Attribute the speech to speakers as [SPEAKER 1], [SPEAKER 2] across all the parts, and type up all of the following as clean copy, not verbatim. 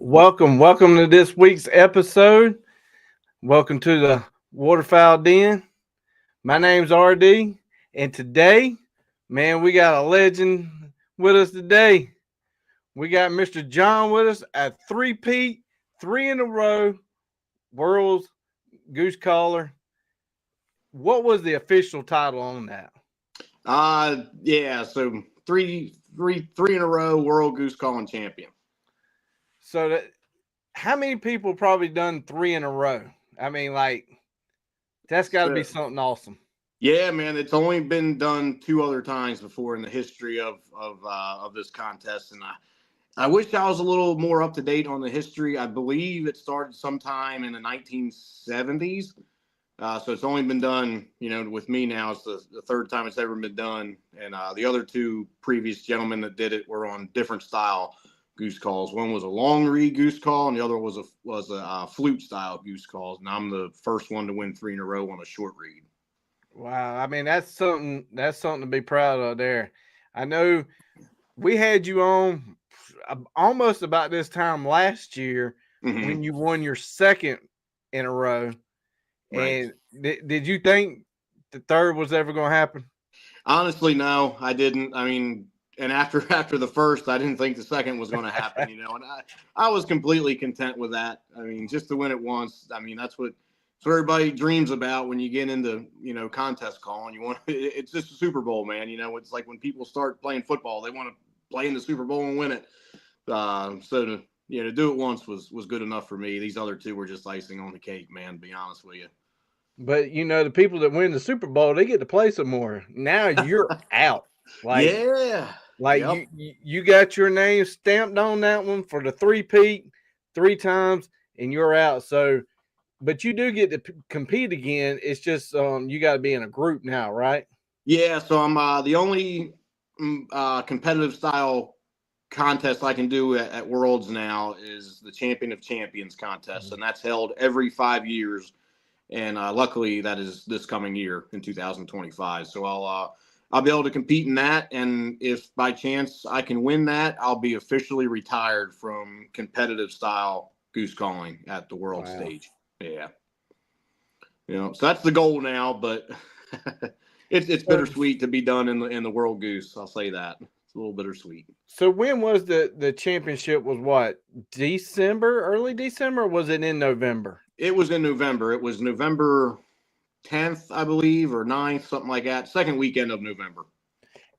[SPEAKER 1] Welcome to this week's episode. Welcome to the Waterfowl Den. My name's RD, and today, man, we got a legend with us today. We got Mr. John with us at three-peat, three in a row, world's goose caller. What was the official title on that?
[SPEAKER 2] So three in a row world goose calling champion.
[SPEAKER 1] So how many people probably done three in a row? I mean, like, that's got to be something awesome.
[SPEAKER 2] Yeah, man, it's only been done two other times before in the history of this contest, and I wish I was a little more up to date on the history. I believe it started sometime in the 1970s. So it's only been done, with me now. It's the third time it's ever been done, and the other two previous gentlemen that did it were on different style goose calls. One was a long reed goose call, and the other was a flute style goose calls. And I'm the first one to win three in a row on a short reed.
[SPEAKER 1] Wow, I mean that's something to be proud of there. I know we had you on almost about this time last year when you won your second in a row.
[SPEAKER 2] Right.
[SPEAKER 1] And did you think the third was ever going to happen?
[SPEAKER 2] Honestly, no, I didn't. I mean, and after the first, I didn't think the second was going to happen, and I was completely content with that. I mean, just to win it once, I mean, that's what everybody dreams about when you get into, contest calling. It's just a Super Bowl, man. It's like when people start playing football, they want to play in the Super Bowl and win it. So to do it once was good enough for me. These other two were just icing on the cake, man, to be honest with you.
[SPEAKER 1] But the people that win the Super Bowl, they get to play some more. Now you're out.
[SPEAKER 2] Yep.
[SPEAKER 1] You got your name stamped on that one for the three-peat three times, and you're out. So, but you do get to compete again. It's just you got to be in a group now, right?
[SPEAKER 2] Yeah. So I'm the only competitive style contest I can do at Worlds now is the Champion of Champions contest, and that's held every 5 years. And luckily, that is this coming year in 2025. So I'll be able to compete in that, and if by chance I can win that, I'll be officially retired from competitive style goose calling at the world stage. Yeah, so that's the goal now. But it's bittersweet to be done in the world goose. I'll say that it's a little bittersweet.
[SPEAKER 1] So when was the championship? Was what, December, early December? Or was it in November?
[SPEAKER 2] It was in November. It was November 10th, I believe, or 9th, something like that. Second weekend of November.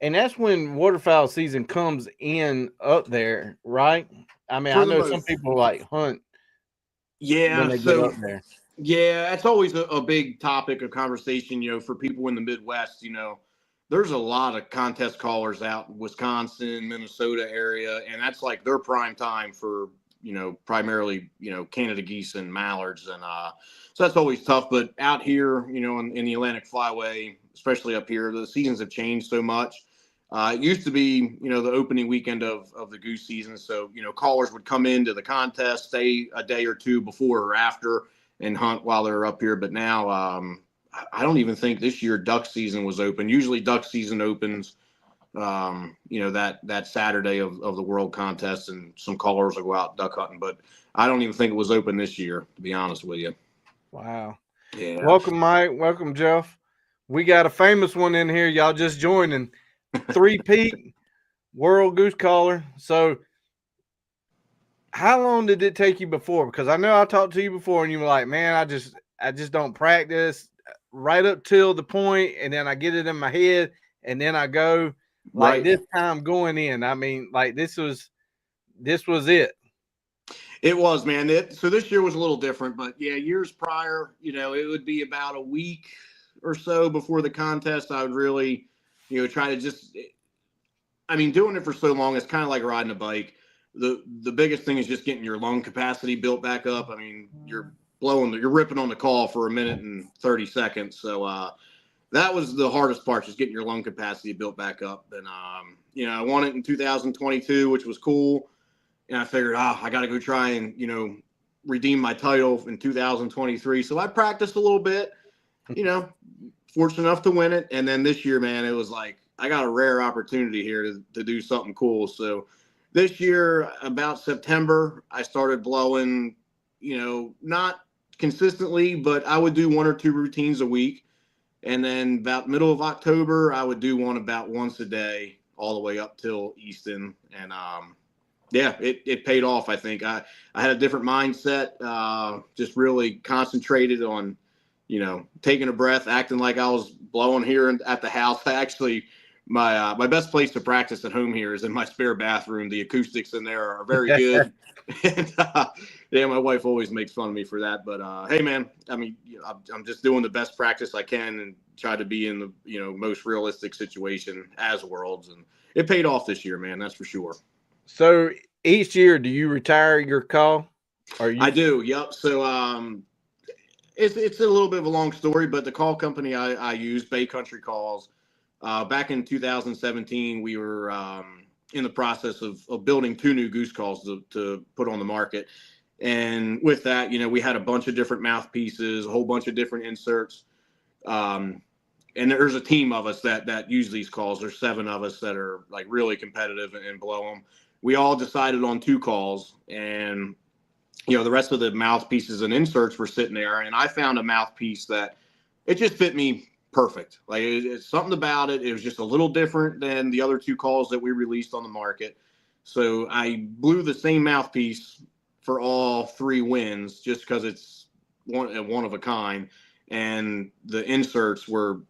[SPEAKER 1] And that's when waterfowl season comes in up there, right? I mean, I know some people like hunt.
[SPEAKER 2] Yeah,
[SPEAKER 1] when they get up there.
[SPEAKER 2] Yeah, that's always a big topic of conversation, for people in the Midwest. There's a lot of contest callers out in Wisconsin, Minnesota area, and that's like their prime time for primarily, Canada geese and mallards. And so that's always tough. But out here, in the Atlantic Flyway, especially up here, the seasons have changed so much. It used to be, the opening weekend of the goose season. So, callers would come into the contest, stay a day or two before or after and hunt while they're up here. But now I don't even think this year duck season was open. Usually duck season opens that Saturday of the world contest, and some callers will go out duck hunting, but I don't even think it was open this year, to be honest with you.
[SPEAKER 1] Wow.
[SPEAKER 2] Yeah.
[SPEAKER 1] Welcome, Mike. Welcome, Jeff. We got a famous one in here. Y'all just joining. Three-peat world goose caller. So how long did it take you before? Because I know I talked to you before and you were like, man, I just don't practice right up till the point, and then I get it in my head, and then I go. Like this time going in, I mean, like this was it.
[SPEAKER 2] It was, man. So this year was a little different, but yeah, years prior, it would be about a week or so before the contest. I would really, try to just, I mean, doing it for so long, it's kind of like riding a bike. The biggest thing is just getting your lung capacity built back up. I mean, you're ripping on the call for a minute and 30 seconds. So, that was the hardest part, just getting your lung capacity built back up. And, I won it in 2022, which was cool. And I figured, I got to go try and, redeem my title in 2023. So I practiced a little bit, fortunate enough to win it. And then this year, man, it was like, I got a rare opportunity here to do something cool. So This year, about September, I started blowing, not consistently, but I would do 1 or 2 routines a week. And then about middle of October, I would do one about once a day all the way up till Easton. And yeah, it paid off. I think I had a different mindset, just really concentrated on, taking a breath, acting like I was blowing here at the house. Actually, my best place to practice at home here is in my spare bathroom. The acoustics in there are very good. And yeah, my wife always makes fun of me for that. But hey, man, I mean, I'm just doing the best practice I can and try to be in the most realistic situation as worlds. And it paid off this year, man. That's for sure.
[SPEAKER 1] So each year, do you retire your call?
[SPEAKER 2] I do. Yep. So it's a little bit of a long story, but the call company I use, Bay Country Calls. Back in 2017, we were in the process of building 2 new goose calls to put on the market. And with that, we had a bunch of different mouthpieces, a whole bunch of different inserts. And there's a team of us that use these calls. There's 7 of us that are like really competitive and blow them. We all decided on 2 calls, and the rest of the mouthpieces and inserts were sitting there. And I found a mouthpiece that it just fit me perfect. Like it's something about it. It was just a little different than the other 2 calls that we released on the market. So I blew the same mouthpiece for all 3 wins just because it's one of a kind. And the inserts were,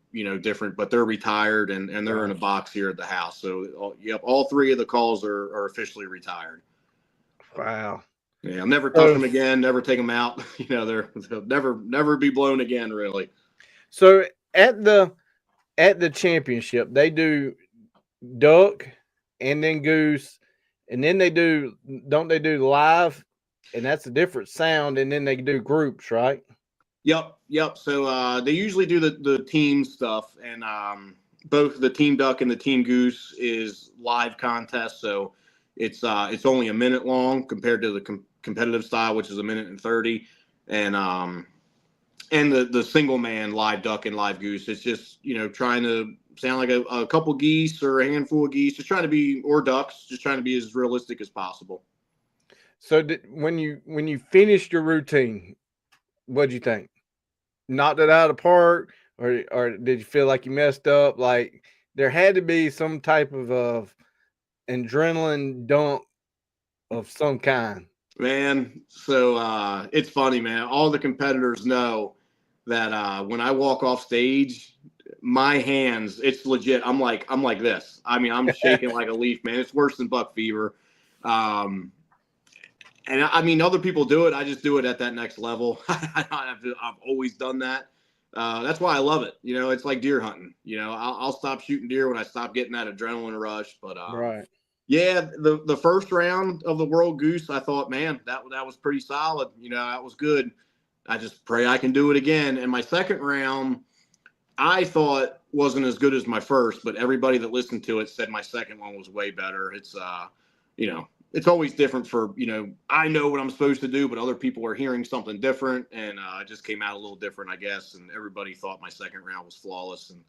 [SPEAKER 2] different, but they're retired and they're in a box here at the house. So all 3 of the calls are officially retired.
[SPEAKER 1] Wow.
[SPEAKER 2] Yeah, I'll never touch them again, never take them out. They'll never be blown again, really.
[SPEAKER 1] So at the championship, they do duck and then goose, and then don't they do live? And that's a different sound, and then they do groups, right?
[SPEAKER 2] Yep. So they usually do the team stuff, and both the team duck and the team goose is live contest. So it's only a minute long compared to the competitive style, which is 1 minute and 30. And the single man live duck and live goose, it's just trying to sound like a couple geese or a handful of geese, just trying to be, or ducks, just trying to be as realistic as possible.
[SPEAKER 1] So when you finished your routine, what'd you think? Knocked it out of the park, or did you feel like you messed up? Like there had to be some type of adrenaline dump of some kind.
[SPEAKER 2] Man, so it's funny, man. All the competitors know that when I walk off stage, my hands, it's legit. I'm like this. I mean, I'm shaking like a leaf, man. It's worse than buck fever. And I mean, other people do it. I just do it at that next level. I've always done that. That's why I love it. It's like deer hunting. I'll stop shooting deer when I stop getting that adrenaline rush. But
[SPEAKER 1] Right.
[SPEAKER 2] Yeah, the first round of the World Goose, I thought, man, that was pretty solid. That was good. I just pray I can do it again. And my second round, I thought wasn't as good as my first, but everybody that listened to it said my second one was way better. It's it's always different for, I know what I'm supposed to do, but other people are hearing something different. And it just came out a little different, I guess. And everybody thought my second round was flawless. And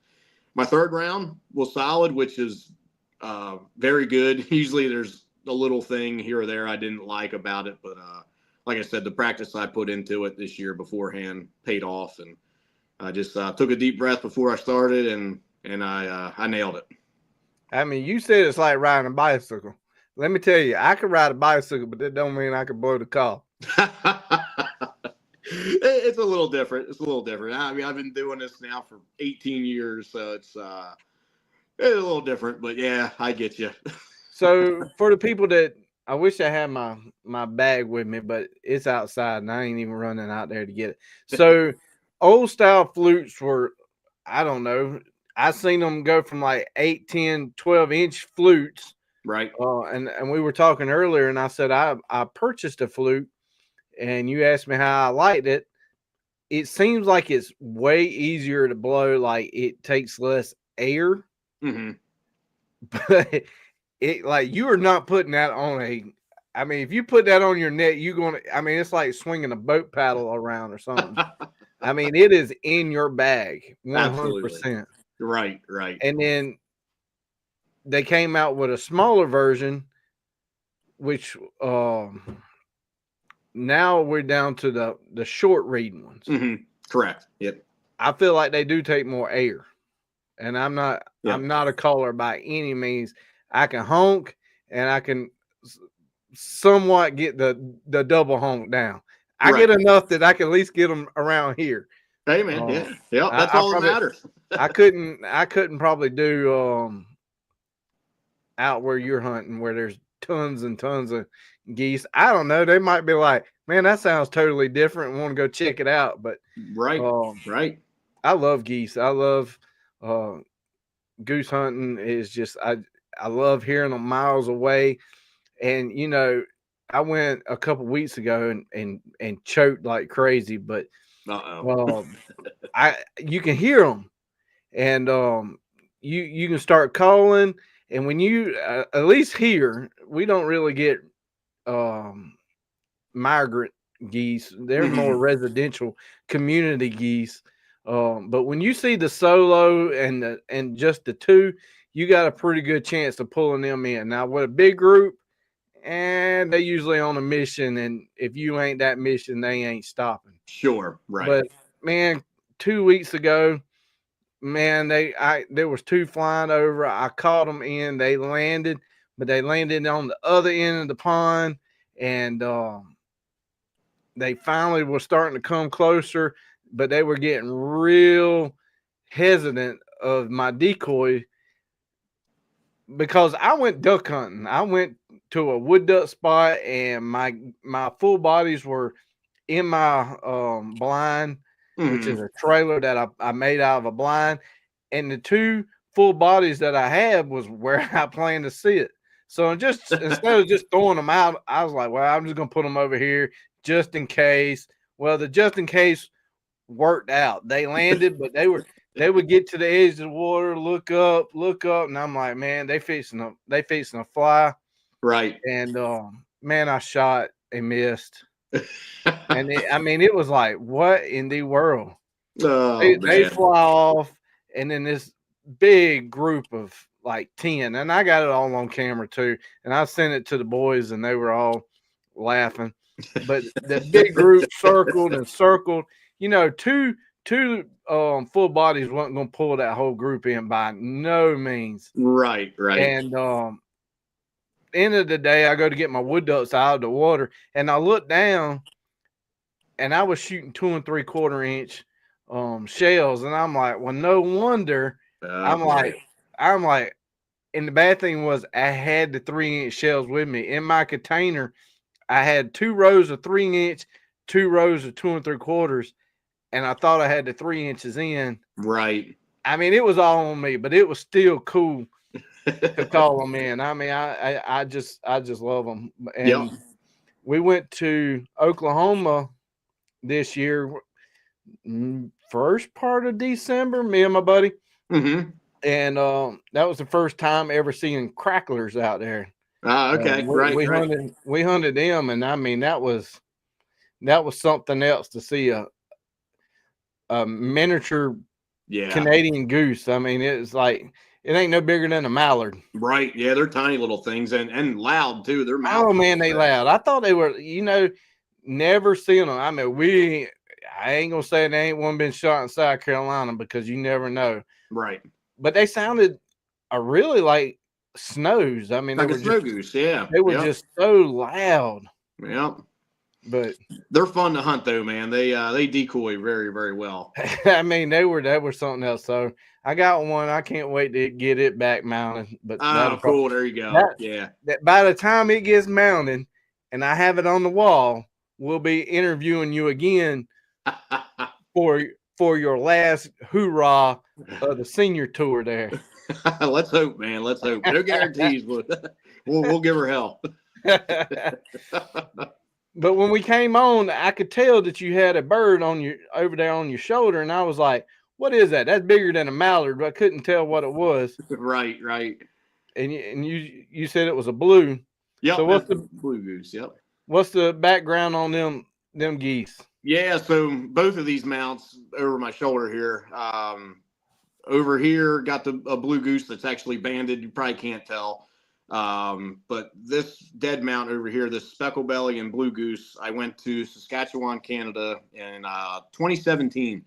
[SPEAKER 2] my third round was solid, which is very good. Usually there's a little thing here or there I didn't like about it. But like I said, the practice I put into it this year beforehand paid off. And I just took a deep breath before I started, and I nailed it.
[SPEAKER 1] I mean, you said it's like riding a bicycle. Let me tell you, I could ride a bicycle, but that don't mean I could blow the call.
[SPEAKER 2] It's a little different. I mean, I've been doing this now for 18 years, so it's a little different. But yeah, I get you.
[SPEAKER 1] So for the people that, I wish I had my bag with me, but it's outside and I ain't even running out there to get it. So old style flutes were, I don't know, I seen them go from like 8, 10, 12-inch flutes.
[SPEAKER 2] Right.
[SPEAKER 1] And we were talking earlier, and I said I purchased a flute, and you asked me how I liked it. It seems like it's way easier to blow, like it takes less air.
[SPEAKER 2] Mm-hmm.
[SPEAKER 1] But it, like, you are not putting that on I mean, if you put that on your neck, it's like swinging a boat paddle around or something. I mean, it is in your bag 100%.
[SPEAKER 2] Right.
[SPEAKER 1] And then they came out with a smaller version, which now we're down to the short reading ones.
[SPEAKER 2] Mm-hmm. Correct. Yep.
[SPEAKER 1] I feel like they do take more air, and I'm not a caller by any means. I can honk, and I can somewhat get the double honk down. I get enough that I can at least get them around here.
[SPEAKER 2] Hey man, yeah, that's all that matters.
[SPEAKER 1] I couldn't probably do out where you're hunting, where there's tons and tons of geese. I don't know. They might be like, man, that sounds totally different and want to go check it out. But
[SPEAKER 2] right.
[SPEAKER 1] I love geese. I love goose hunting. Is just I love hearing them miles away. And you know, I went a couple weeks ago and choked like crazy, but you can hear them, and you can start calling. And when you at least here, we don't really get migrant geese. They're more residential community geese. But when you see the solo and just the two, you got a pretty good chance of pulling them in. Now with a big group, and they usually on a mission, and if you ain't that mission, they ain't stopping.
[SPEAKER 2] Sure, right.
[SPEAKER 1] But man, 2 weeks ago, man, there was two flying over. I caught them in. They landed, but they landed on the other end of the pond, and they finally were starting to come closer, but they were getting real hesitant of my decoy because I went duck hunting. I went to a wood duck spot, and my full bodies were in my blind, which is a trailer that I made out of a blind, and the two full bodies that I had was where I planned to sit. So just instead of just throwing them out, I was like, well, I'm just gonna put them over here just in case. Well, the just in case worked out. They landed, but they would get to the edge of the water, look up, and I'm like, man, they fixing to fly.
[SPEAKER 2] Right.
[SPEAKER 1] And man, I shot and missed. And it was like, what in the world? They fly off, and then this big group of like 10, and I got it all on camera too, and I sent it to the boys, and they were all laughing. But the big group circled and circled. You know, two full bodies wasn't going to pull that whole group in by no means.
[SPEAKER 2] Right.
[SPEAKER 1] And end of the day, I go to get my wood ducks out of the water, and I look down, and I was shooting 2 3/4 inch shells, and I'm like, well, no wonder. I'm like, and the bad thing was I had the 3 inch shells with me in my container. I had 2 rows of 3 inch, 2 rows of 2 3/4, and I thought I had the 3 inches in.
[SPEAKER 2] Right.
[SPEAKER 1] I mean, it was all on me, but it was still cool to call them in. I mean, I just love them. And we went to Oklahoma this year, first part of December, me and my buddy. And that was the first time ever seeing cracklers out there.
[SPEAKER 2] Okay,
[SPEAKER 1] We hunted them, and I mean that was something else to see a miniature Canadian goose. I mean, it's like it ain't no bigger than a mallard.
[SPEAKER 2] Right. Yeah, they're tiny little things and loud too. They're
[SPEAKER 1] oh man, they loud. I thought they were, never seen them. I mean, I ain't gonna say they ain't one been shot in South Carolina because you never know.
[SPEAKER 2] Right.
[SPEAKER 1] But they sounded really like snows. I mean,
[SPEAKER 2] like a snow goose. Yeah.
[SPEAKER 1] They were just so loud.
[SPEAKER 2] Yeah.
[SPEAKER 1] But
[SPEAKER 2] they're fun to hunt though, man. They decoy very, very well.
[SPEAKER 1] I mean, they were something else. So I got one. I can't wait to get it back mounted. But
[SPEAKER 2] cool. There you go.
[SPEAKER 1] That by the time it gets mounted and I have it on the wall, we'll be interviewing you again for your last hoorah of the senior tour there.
[SPEAKER 2] Let's hope, man. Let's hope. No guarantees, but we'll give her hell.
[SPEAKER 1] But when we came on, I could tell that you had a bird over there on your shoulder, and I was like, "What is that? That's bigger than a mallard." But I couldn't tell what it was.
[SPEAKER 2] Right.
[SPEAKER 1] And you said it was a blue.
[SPEAKER 2] Yeah.
[SPEAKER 1] So what's the
[SPEAKER 2] blue goose? Yep.
[SPEAKER 1] What's the background on them geese?
[SPEAKER 2] Yeah. So both of these mounts over my shoulder here. Over here, got a blue goose that's actually banded. You probably can't tell. But this dead mount over here, this speckled belly and blue goose, I went to Saskatchewan, Canada in 2017.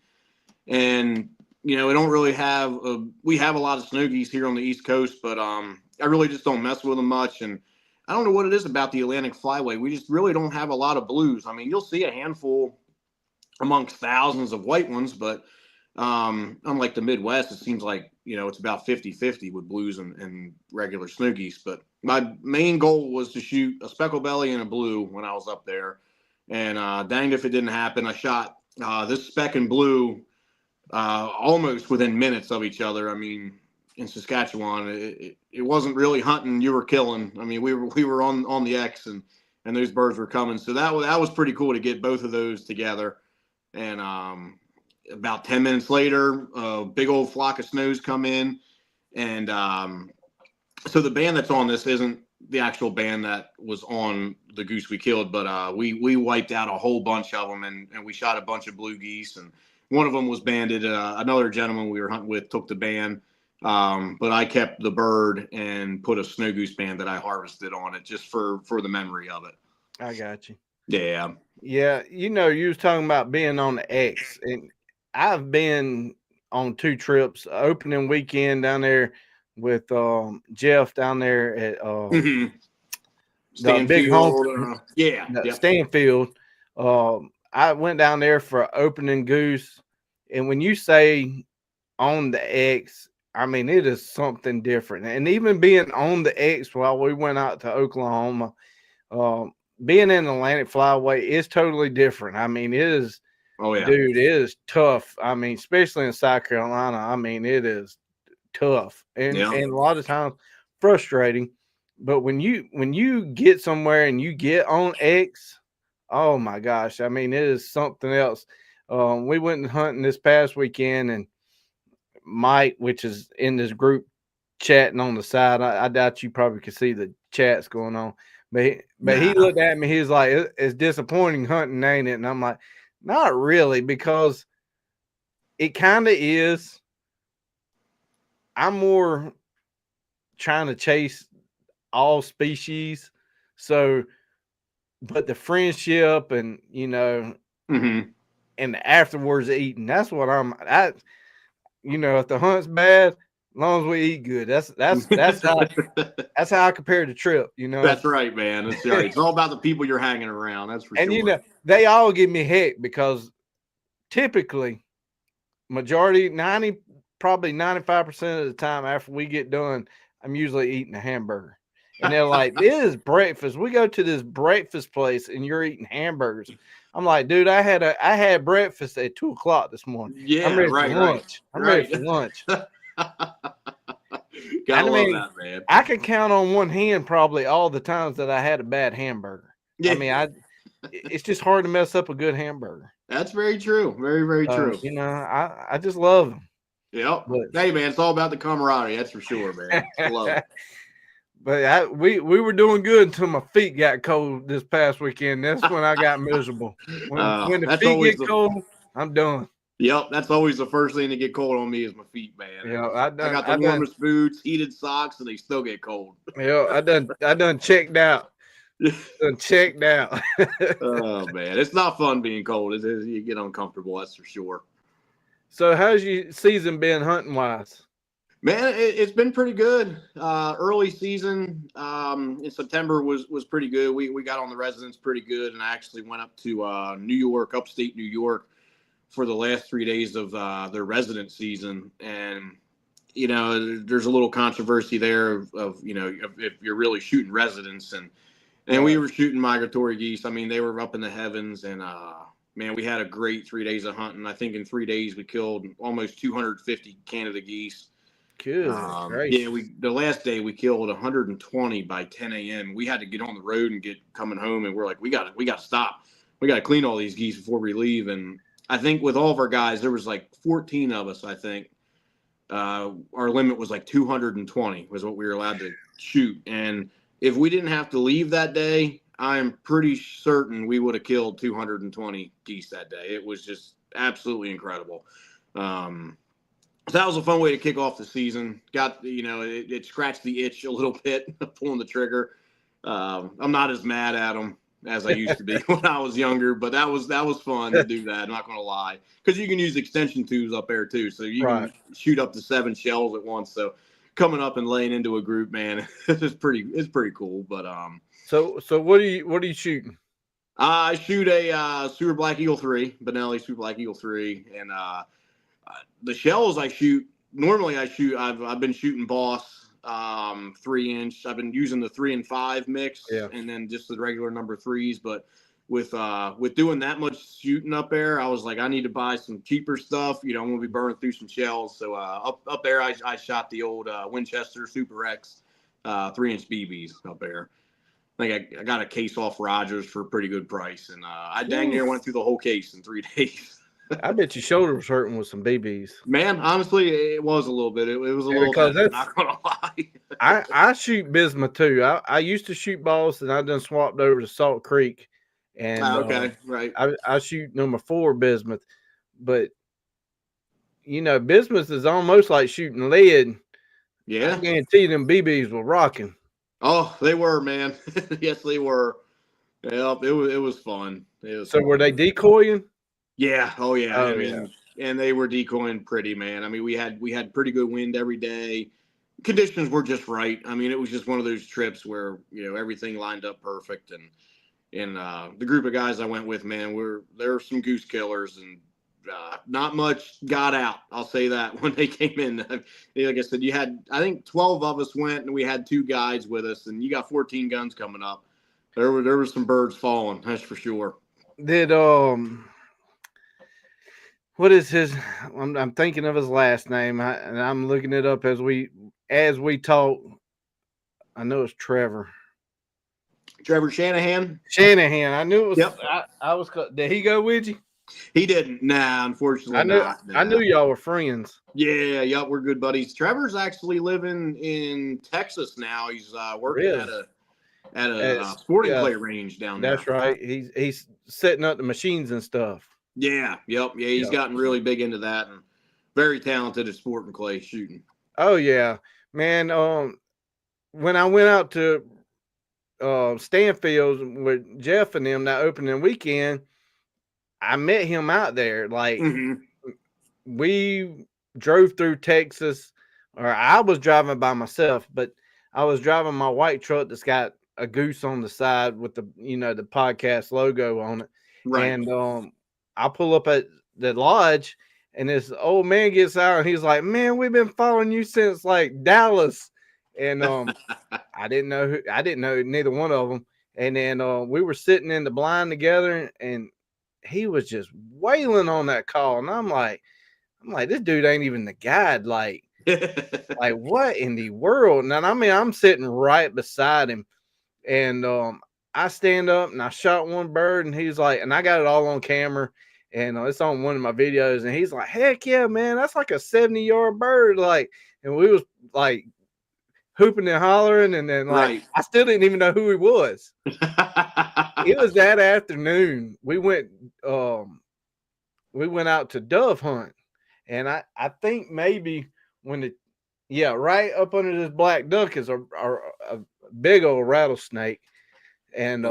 [SPEAKER 2] And, we don't really have, we have a lot of snow geese here on the East Coast, but I really just don't mess with them much. And I don't know what it is about the Atlantic Flyway. We just really don't have a lot of blues. I mean, you'll see a handful amongst thousands of white ones, but unlike the Midwest, it seems like, it's about 50-50 with blues and regular snow geese. But my main goal was to shoot a speckled belly and a blue when I was up there. And danged if it didn't happen. I shot this speck and blue almost within minutes of each other. I mean, in Saskatchewan, it wasn't really hunting, you were killing. I mean, we were on the X, and those birds were coming. So that was pretty cool to get both of those together. And about 10 minutes later, a big old flock of snows come in. And so the band that's on this isn't the actual band that was on the goose we killed, but we wiped out a whole bunch of them, and we shot a bunch of blue geese. And one of them was banded. Another gentleman we were hunting with took the band, but I kept the bird and put a snow goose band that I harvested on it just for the memory of it.
[SPEAKER 1] I got you.
[SPEAKER 2] Yeah.
[SPEAKER 1] Yeah, you was talking about being on the X, and I've been on 2 trips. Opening weekend down there with Jeff down there at the big home, Stanfield. I went down there for opening goose, and when you say on the X, I mean, it is something different. And even being on the X while we went out to Oklahoma, being in the Atlantic Flyway is totally different. I mean, it is, dude, it is tough. I mean, especially in South Carolina, I mean, it is tough and a lot of times frustrating. But when you get somewhere and you get on X, oh my gosh, I mean, it is something else. We went hunting this past weekend, and Mike, which is in this group chatting on the side, I doubt you probably could see the chats going on. But he looked at me. He was like, "It's disappointing hunting, ain't it?" And I'm like, "Not really, because it kind of is. I'm more trying to chase all species, so, but the friendship and and the afterwards eating, that's what if the hunt's bad, as long as we eat good, that's how that's how I compare the trip.
[SPEAKER 2] That's right, man. That's right. It's all about the people you're hanging around. That's for sure.
[SPEAKER 1] And they all give me heck, because typically majority, probably 95% of the time after we get done, I'm usually eating a hamburger. And they're like, "This is breakfast. We go to this breakfast place and you're eating hamburgers." I'm like, "Dude, I had breakfast at 2:00 this morning.
[SPEAKER 2] Yeah,
[SPEAKER 1] I'm ready for lunch. I'm ready for lunch."
[SPEAKER 2] Gotta love that, man.
[SPEAKER 1] I can count on one hand probably all the times that I had a bad hamburger. Yeah. I mean, it's just hard to mess up a good hamburger.
[SPEAKER 2] That's very true. Very, very true.
[SPEAKER 1] I just love them.
[SPEAKER 2] Yep. Hey, man, it's all about the camaraderie. That's for sure, man. I love it.
[SPEAKER 1] But we were doing good until my feet got cold this past weekend. That's when I got miserable. When the feet get cold, I'm done.
[SPEAKER 2] Yep, that's always the first thing to get cold on me is my feet, man.
[SPEAKER 1] Yeah,
[SPEAKER 2] I got the warmest boots, heated socks, and they still get cold.
[SPEAKER 1] Yeah, I done checked out. Checked out.
[SPEAKER 2] Oh man, it's not fun being cold. You get uncomfortable, that's for sure.
[SPEAKER 1] So how's your season been hunting wise?
[SPEAKER 2] Man, it's been pretty good. Early season in September was pretty good. We got on the residence pretty good, and I actually went up to New York, upstate New York, for the last 3 days of their resident season. And there's a little controversy there of if you're really shooting residents, and we were shooting migratory geese. I mean, they were up in the heavens, and man, we had a great 3 days of hunting. I think in 3 days we killed almost 250 Canada geese.
[SPEAKER 1] Good.
[SPEAKER 2] Yeah, the last day we killed 120 by 10 a.m. We had to get on the road and get coming home, and we're like, we got to stop. We got to clean all these geese before we leave. And I think with all of our guys, there was like 14 of us. I think our limit was like 220 was what we were allowed to shoot. And if we didn't have to leave that day, I'm pretty certain we would have killed 220 geese that day. It was just absolutely incredible. So that was a fun way to kick off the season. Got, it scratched the itch a little bit pulling the trigger. I'm not as mad at them as I used to be when I was younger, but that was fun to do that. I'm not going to lie, because you can use extension tubes up there too, so you can shoot up to 7 shells at once. So coming up and laying into a group, man, it's pretty cool. But
[SPEAKER 1] So what are you shooting?
[SPEAKER 2] I shoot a Super Black Eagle 3, Benelli Super Black Eagle 3, and the shells I shoot normally. I've been shooting Boss 3-inch. I've been using the 3 and 5 mix, and then just the regular number 3s. But with doing that much shooting up there, I was like, I need to buy some cheaper stuff. I'm gonna be burning through some shells. So up there, I shot the old Winchester Super X 3-inch BBs up there. I think I got a case off Rogers for a pretty good price, and I dang near went through the whole case in 3 days.
[SPEAKER 1] I bet your shoulder was hurting with some BBs.
[SPEAKER 2] Man, honestly, it was a little bit. It was a little bit. I'm not gonna lie.
[SPEAKER 1] I shoot bismuth too. I used to shoot Boss, and I done swapped over to Salt Creek, and
[SPEAKER 2] right.
[SPEAKER 1] I shoot number 4 bismuth, but bismuth is almost like shooting lead.
[SPEAKER 2] Yeah,
[SPEAKER 1] I guarantee them BBs were rocking.
[SPEAKER 2] Oh, they were, man. Yes, they were. Yep, it was fun.
[SPEAKER 1] So were they decoying?
[SPEAKER 2] Yeah. Oh yeah.
[SPEAKER 1] Oh,
[SPEAKER 2] I mean, and they were decoying pretty, man. I mean, we had pretty good wind every day. Conditions were just right. I mean, it was just one of those trips where everything lined up perfect, and the group of guys I went with, man, there were some goose killers, and not much got out. I'll say that when they came in. Like I said, I think 12 of us went, and we had 2 guides with us, and you got 14 guns coming up. There were some birds falling, that's for sure.
[SPEAKER 1] Did what is his? I'm thinking of his last name, and I'm looking it up as we talk. I know it's Trevor.
[SPEAKER 2] Trevor Shanahan.
[SPEAKER 1] Shanahan. I knew it was.
[SPEAKER 2] Yep.
[SPEAKER 1] I was. Did he go with you?
[SPEAKER 2] He didn't. Nah, unfortunately not. Nah.
[SPEAKER 1] I knew y'all were friends.
[SPEAKER 2] Yeah, yep, we're good buddies. Trevor's actually living in Texas now. He's working at a sporting clay range down there.
[SPEAKER 1] That's right. He's setting up the machines and stuff.
[SPEAKER 2] Yeah, yep, yeah. He's gotten really big into that, and very talented at sporting clay shooting.
[SPEAKER 1] Oh yeah, man. When I went out to Stanfield's with Jeff and them that opening weekend, I met him out there. Like we drove through Texas, or I was driving by myself, but I was driving my white truck that's got a goose on the side with the the podcast logo on it.
[SPEAKER 2] Right.
[SPEAKER 1] And I pull up at the lodge, and this old man gets out, and he's like, "Man, we've been following you since like Dallas." And I didn't know neither one of them. And then we were sitting in the blind together, and he was just wailing on that call, and I'm like, this dude ain't even the guide. Like what in the world? And I mean, I'm sitting right beside him, and I stand up and I shot one bird, and he's like, and I got it all on camera, and it's on one of my videos, and he's like, "Heck yeah, man, that's like a 70-yard bird!" Like, and we was like hooping and hollering, and then like I still didn't even know who he was. It was that afternoon. We went out to dove hunt, and I think maybe right up under this black duck is a big old rattlesnake, and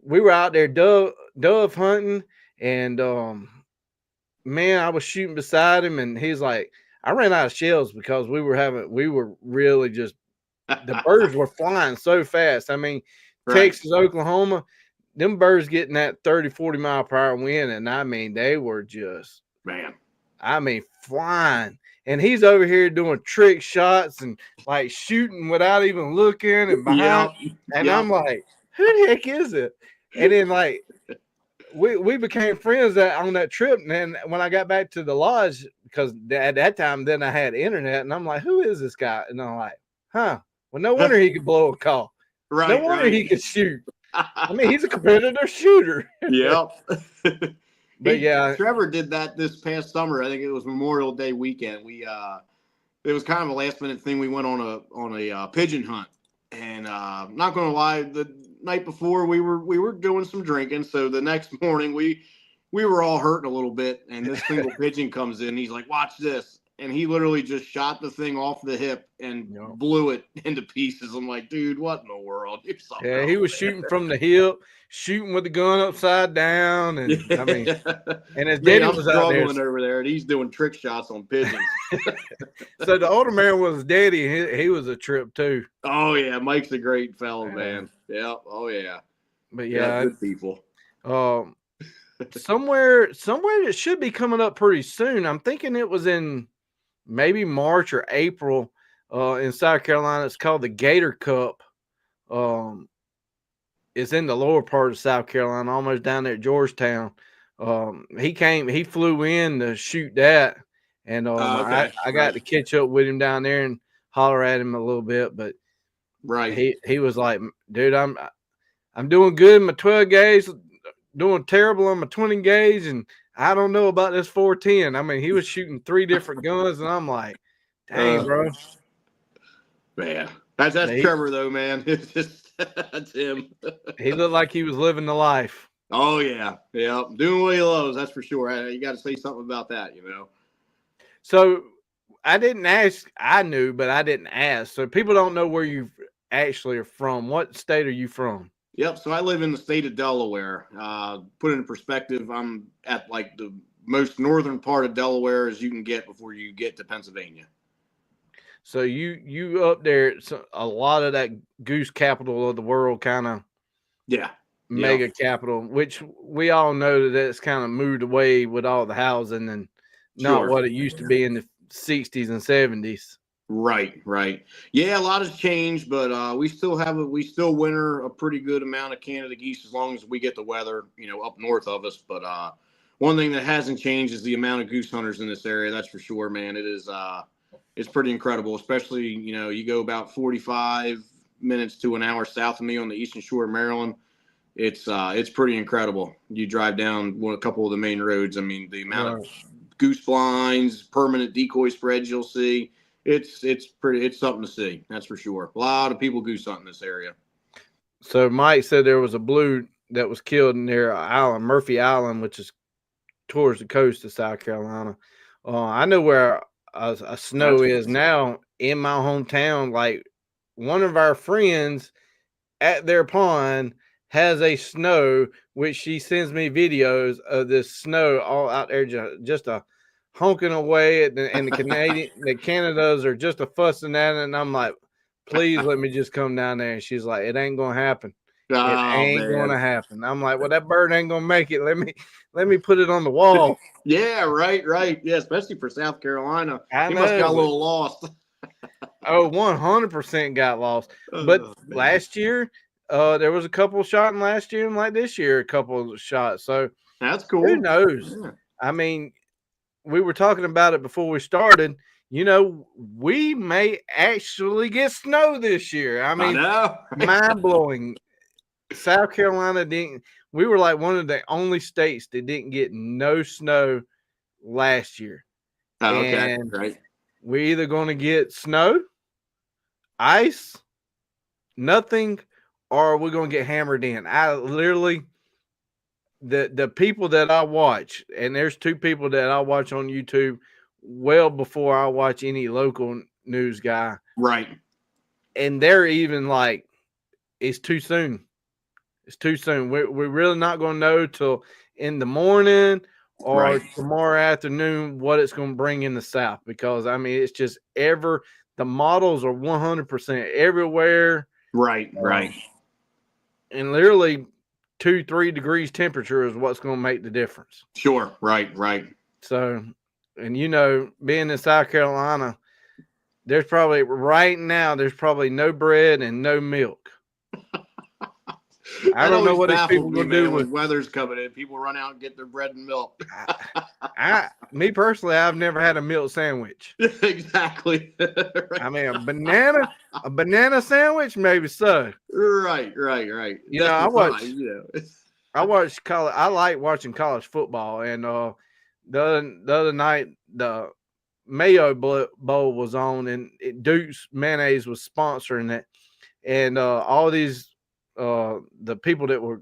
[SPEAKER 1] we were out there dove hunting, and man, I was shooting beside him, and he's like, I ran out of shells because we were really just, the birds were flying so fast. I mean, Texas, Oklahoma, them birds getting that 30, 40 mile per hour wind, and I mean, they were just, flying. And he's over here doing trick shots and like shooting without even looking and behind. And I'm like, who the heck is it? And then like we became friends on that trip. And then when I got back to the lodge, because at that time then I had internet, and I'm like, who is this guy? And I'm like, well, no wonder he could blow a call. No wonder he could shoot. I mean, he's a competitor shooter.
[SPEAKER 2] Yep.
[SPEAKER 1] But yeah,
[SPEAKER 2] Trevor did that this past summer. I think it was Memorial Day weekend. It was kind of a last minute thing. We went on a pigeon hunt, and not going to lie, the night before we were doing some drinking. So the next morning we were all hurting a little bit, and this single pigeon comes in. He's like, "Watch this," and he literally just shot the thing off the hip and blew it into pieces. I'm like, dude, what in the world?
[SPEAKER 1] Yeah, he was shooting from the hip, shooting with the gun upside down, and I mean, and his daddy was out there
[SPEAKER 2] over there, and he's doing trick shots on pigeons.
[SPEAKER 1] So the older man was his daddy. He was a trip too.
[SPEAKER 2] Oh yeah, Mike's a great fellow, man. Yeah. Oh yeah.
[SPEAKER 1] But yeah,
[SPEAKER 2] good people.
[SPEAKER 1] Somewhere it should be coming up pretty soon. I'm thinking it was in maybe March or April in South Carolina. It's called the Gator Cup. It's in the lower part of South Carolina, almost down there at Georgetown. He flew in to shoot that, and I got to catch up with him down there and holler at him a little bit. But he was like, dude, I'm doing good in my 12 gauge, doing terrible on my 20 gauge, and I don't know about this 410. I mean, he was shooting 3 different guns, and I'm like, dang, bro.
[SPEAKER 2] Man, that's Trevor though, man. It's just that's him.
[SPEAKER 1] He looked like he was living the life.
[SPEAKER 2] Oh yeah, doing what he loves. That's for sure. You got to say something about that,
[SPEAKER 1] So I didn't ask. I knew, but I didn't ask. So people don't know where you actually are from. What state are you from?
[SPEAKER 2] Yep. So I live in the state of Delaware. Put it in perspective, I'm at like the most northern part of Delaware as you can get before you get to Pennsylvania.
[SPEAKER 1] So you up there, a lot of that goose capital of the world kind of mega capital, which we all know that it's kind of moved away with all the housing and not what it used to be in the 60s and 70s.
[SPEAKER 2] Right. Yeah, a lot has changed, but we still winter a pretty good amount of Canada geese as long as we get the weather, up north of us. But one thing that hasn't changed is the amount of goose hunters in this area. That's for sure, man. It is it's pretty incredible, especially, you go about 45 minutes to an hour south of me on the eastern shore of Maryland. It's pretty incredible. You drive down a couple of the main roads. I mean, the amount of goose blinds, permanent decoy spreads you'll see. It's something to see. That's for sure. A lot of people goose hunt in this area.
[SPEAKER 1] So Mike said there was a blue that was killed near Murphy Island, which is towards the coast of South Carolina. I know where a snow is now in my hometown. Like one of our friends at their pond has a snow, which she sends me videos of this snow all out there, just a honking away, and the Canadas are just a fussing at it, and I'm like, please let me just come down there. And she's like, it ain't gonna happen. It ain't gonna happen. I'm like, well, that bird ain't gonna make it. Let me put it on the wall.
[SPEAKER 2] Yeah, right. Yeah, especially for South Carolina. He must got a little lost.
[SPEAKER 1] 100% got lost. But last year, there was a couple shot in last year, and like this year, a couple shots. So
[SPEAKER 2] that's cool.
[SPEAKER 1] Who knows? Yeah. I mean, we were talking about it before we started. We may actually get snow this year. I mean, mind blowing. South Carolina didn't. We were like one of the only states that didn't get no snow last year.
[SPEAKER 2] Oh, okay, right.
[SPEAKER 1] We're either going to get snow, ice, nothing, or we're going to get hammered in. I literally, the people that I watch, and there's 2 people that I watch on YouTube well before I watch any local news guy.
[SPEAKER 2] Right.
[SPEAKER 1] And they're even like, it's too soon. It's too soon. We're really not going to know till in the morning or tomorrow afternoon what it's going to bring in the South, because I mean, it's just the models are 100% everywhere.
[SPEAKER 2] Right.
[SPEAKER 1] And literally 2-3 degrees temperature is what's going to make the difference.
[SPEAKER 2] Sure. Right.
[SPEAKER 1] So, and being in South Carolina, there's probably no bread and no milk. I don't know what these people will do
[SPEAKER 2] when weather's coming in. People run out and get their bread and milk.
[SPEAKER 1] Me personally, I've never had a milk sandwich.
[SPEAKER 2] Exactly.
[SPEAKER 1] Right. I mean, a banana sandwich, maybe so.
[SPEAKER 2] Right.
[SPEAKER 1] I like watching college football, and the other night the Mayo Bowl was on, and Duke's mayonnaise was sponsoring it, and all these the people that were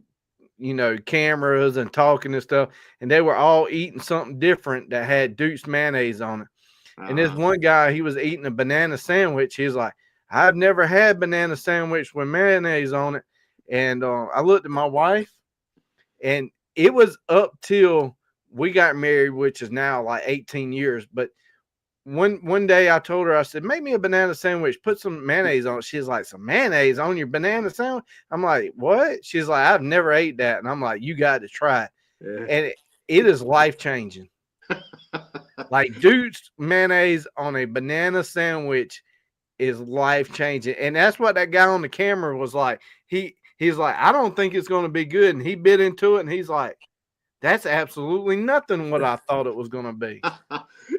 [SPEAKER 1] cameras and talking and stuff, and they were all eating something different that had Duke's mayonnaise on it. And this one guy, he was eating a banana sandwich. He's like, I've never had banana sandwich with mayonnaise on it. And I looked at my wife, and it was up till we got married, which is now like 18 years. But one day I told her, I said, make me a banana sandwich, put some mayonnaise on it. She's like, some mayonnaise on your banana sandwich? I'm like, what? She's like, I've never ate that. And I'm like, you got to try it.
[SPEAKER 2] Yeah.
[SPEAKER 1] And it is life-changing. Like Duke's mayonnaise on a banana sandwich is life-changing. And that's what that guy on the camera was like. He's like, I don't think it's going to be good. And he bit into it, and he's like, that's absolutely nothing what I thought it was going to be.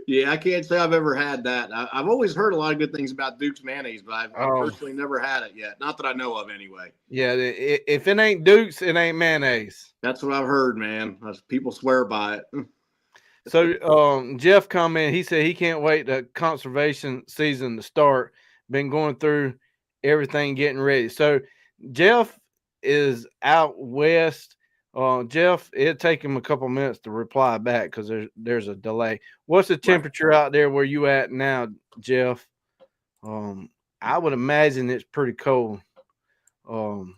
[SPEAKER 2] Yeah, I can't say I've ever had that. I've always heard a lot of good things about Duke's mayonnaise, but I've personally never had it yet. Not that I know of, anyway.
[SPEAKER 1] Yeah, if it ain't Duke's, it ain't mayonnaise.
[SPEAKER 2] That's what I've heard, man. People swear by it.
[SPEAKER 1] So Jeff commented, he said he can't wait the conservation season to start. Been going through everything, getting ready. So Jeff is out west. Jeff, it'll take him a couple minutes to reply back because there's a delay. What's the temperature out there where you at now, Jeff? I would imagine it's pretty cold. I'm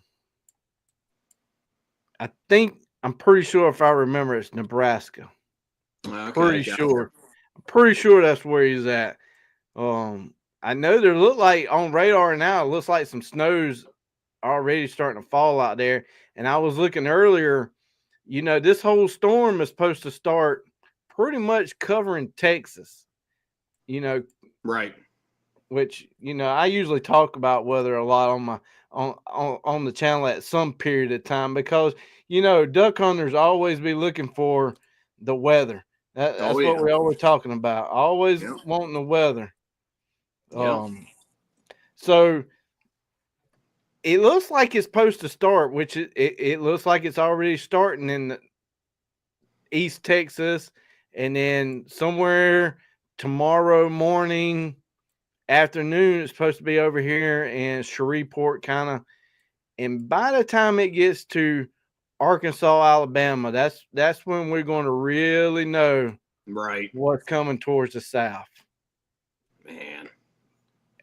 [SPEAKER 1] pretty sure, if I remember, it's Nebraska.
[SPEAKER 2] Okay,
[SPEAKER 1] pretty sure that's where he's at. I know there look like on radar now, it looks like some snow's already starting to fall out there. And I was looking earlier, this whole storm is supposed to start pretty much covering Texas,
[SPEAKER 2] right.
[SPEAKER 1] Which, I usually talk about weather a lot on the channel at some period of time because, duck hunters always be looking for the weather. That's what we're always talking about. Always wanting the weather. So it looks like it's supposed to start, which it looks like it's already starting in East Texas, and then somewhere tomorrow morning, afternoon, it's supposed to be over here in Shreveport, kind of. And by the time it gets to Arkansas, Alabama, that's when we're going to really know what's coming towards the south.
[SPEAKER 2] Man.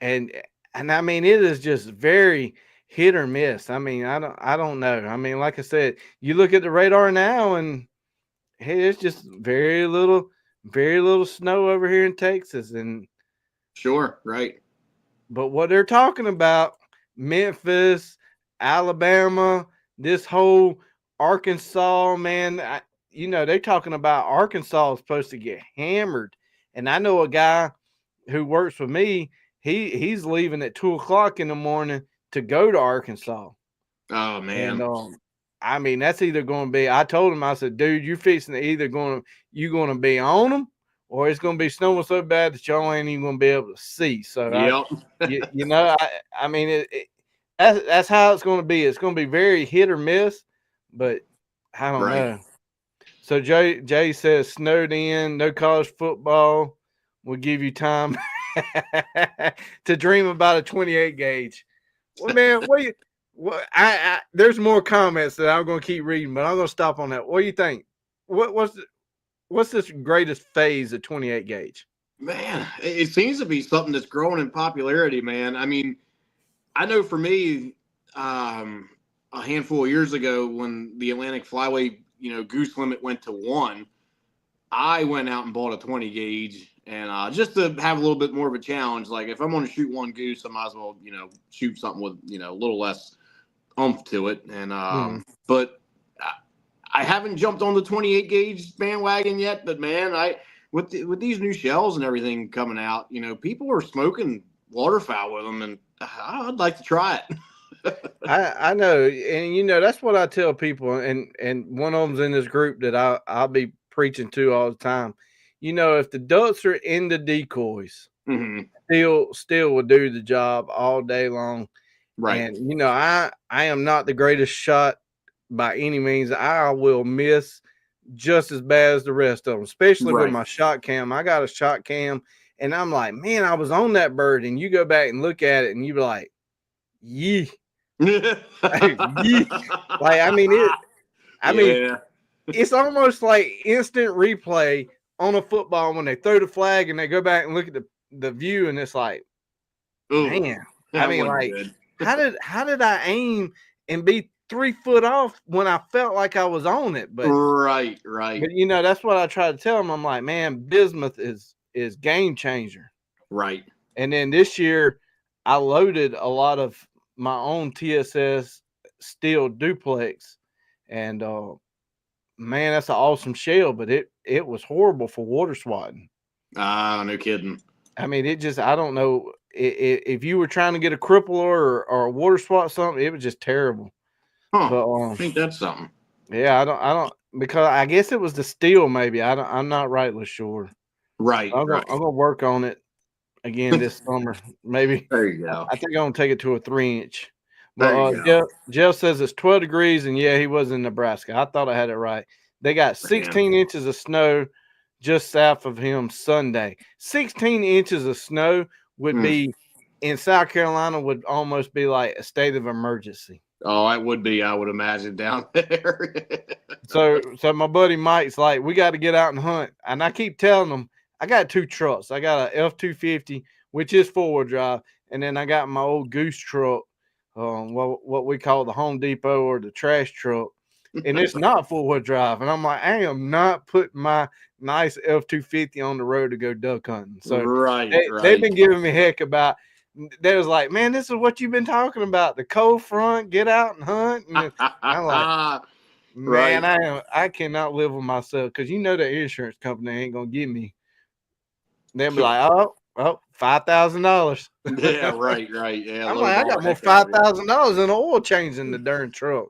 [SPEAKER 1] And I mean, it is just very hit or miss. I mean, I don't know. I mean, like I said, you look at the radar now, and hey, it's just very little snow over here in Texas. And
[SPEAKER 2] sure, right.
[SPEAKER 1] But what they're talking about, Memphis, Alabama, this whole Arkansas, man, they're talking about Arkansas is supposed to get hammered. And I know a guy who works with me, he's leaving at 2:00 in the morning to go to Arkansas.
[SPEAKER 2] Oh, man.
[SPEAKER 1] And I mean, that's either going to be, I told him, I said, dude, you're fixing to either going to be on them, or it's going to be snowing so bad that y'all ain't even going to be able to see. So, I mean, that's how it's going to be. It's going to be very hit or miss, but I don't know. So Jay says snowed in, no college football will give you time to dream about a 28 gauge. Well, man, there's more comments that I'm going to keep reading, but I'm going to stop on that. What do you think? What's this greatest phase of 28 gauge?
[SPEAKER 2] Man, it seems to be something that's growing in popularity, man. I mean, I know for me, a handful of years ago when the Atlantic Flyway, goose limit went to 1, I went out and bought a 20 gauge, and just to have a little bit more of a challenge. Like, if I'm going to shoot one goose, I might as well, shoot something with, a little less oomph to it. And but I haven't jumped on the 28 gauge bandwagon yet. But man, with these new shells and everything coming out, people are smoking waterfowl with them, and I'd like to try it.
[SPEAKER 1] I know, and that's what I tell people, and one of them's in this group that I'll be preaching to all the time. If the ducks are in the decoys, still will do the job all day long. Right. And I am not the greatest shot by any means. I will miss just as bad as the rest of them, especially with my shot cam. I got a shot cam, and I'm like, man, I was on that bird, and you go back and look at it, and you be like, yee. Yee. Like, I mean, it's almost like instant replay on a football when they throw the flag and they go back and look at the view, and it's like,
[SPEAKER 2] Ooh,
[SPEAKER 1] man,
[SPEAKER 2] that
[SPEAKER 1] I mean,
[SPEAKER 2] wasn't
[SPEAKER 1] like,
[SPEAKER 2] good.
[SPEAKER 1] how did I aim and be 3 foot off when I felt like I was on it? But
[SPEAKER 2] Right.
[SPEAKER 1] you know, that's what I try to tell them. I'm like, man, bismuth is game changer.
[SPEAKER 2] Right.
[SPEAKER 1] And then this year, I loaded a lot of my own TSS steel duplex, and man, that's an awesome shell. But it was horrible for water swatting.
[SPEAKER 2] No kidding.
[SPEAKER 1] I mean, it just, I don't know if you were trying to get a crippler or a water swat something, it was just terrible.
[SPEAKER 2] Huh.
[SPEAKER 1] But
[SPEAKER 2] I think that's something.
[SPEAKER 1] yeah, I don't because I guess it was the steel. Maybe I'm not rightly sure.
[SPEAKER 2] Right.
[SPEAKER 1] I'm gonna work on it again this summer. Maybe
[SPEAKER 2] There you go.
[SPEAKER 1] I think I'm gonna take it to a 3-inch.
[SPEAKER 2] There
[SPEAKER 1] But
[SPEAKER 2] you go.
[SPEAKER 1] Jeff says it's 12 degrees, and yeah, he was in Nebraska. I thought I had it right. They got 16 inches of snow just south of him Sunday. 16 inches of snow would be in South Carolina, would almost be like a state of emergency.
[SPEAKER 2] Oh, it would be, I would imagine, down there.
[SPEAKER 1] So my buddy Mike's like, we got to get out and hunt. And I keep telling him, I got 2 trucks. I got a F-250, which is 4-wheel drive, and then I got my old Goose truck, what we call the Home Depot or the trash truck, and it's not 4-wheel drive. And I'm like, I am not putting my nice F-250 on the road to go duck hunting. So they've been giving me heck about. They was like, man, this is what you've been talking about, the cold front, get out and hunt. And I'm like, man, I cannot live with myself, because you know the insurance company ain't gonna give me. They'll be like, oh, $5,000.
[SPEAKER 2] Yeah, right. Yeah,
[SPEAKER 1] I'm like, I got more $5,000 in oil change in the darn truck.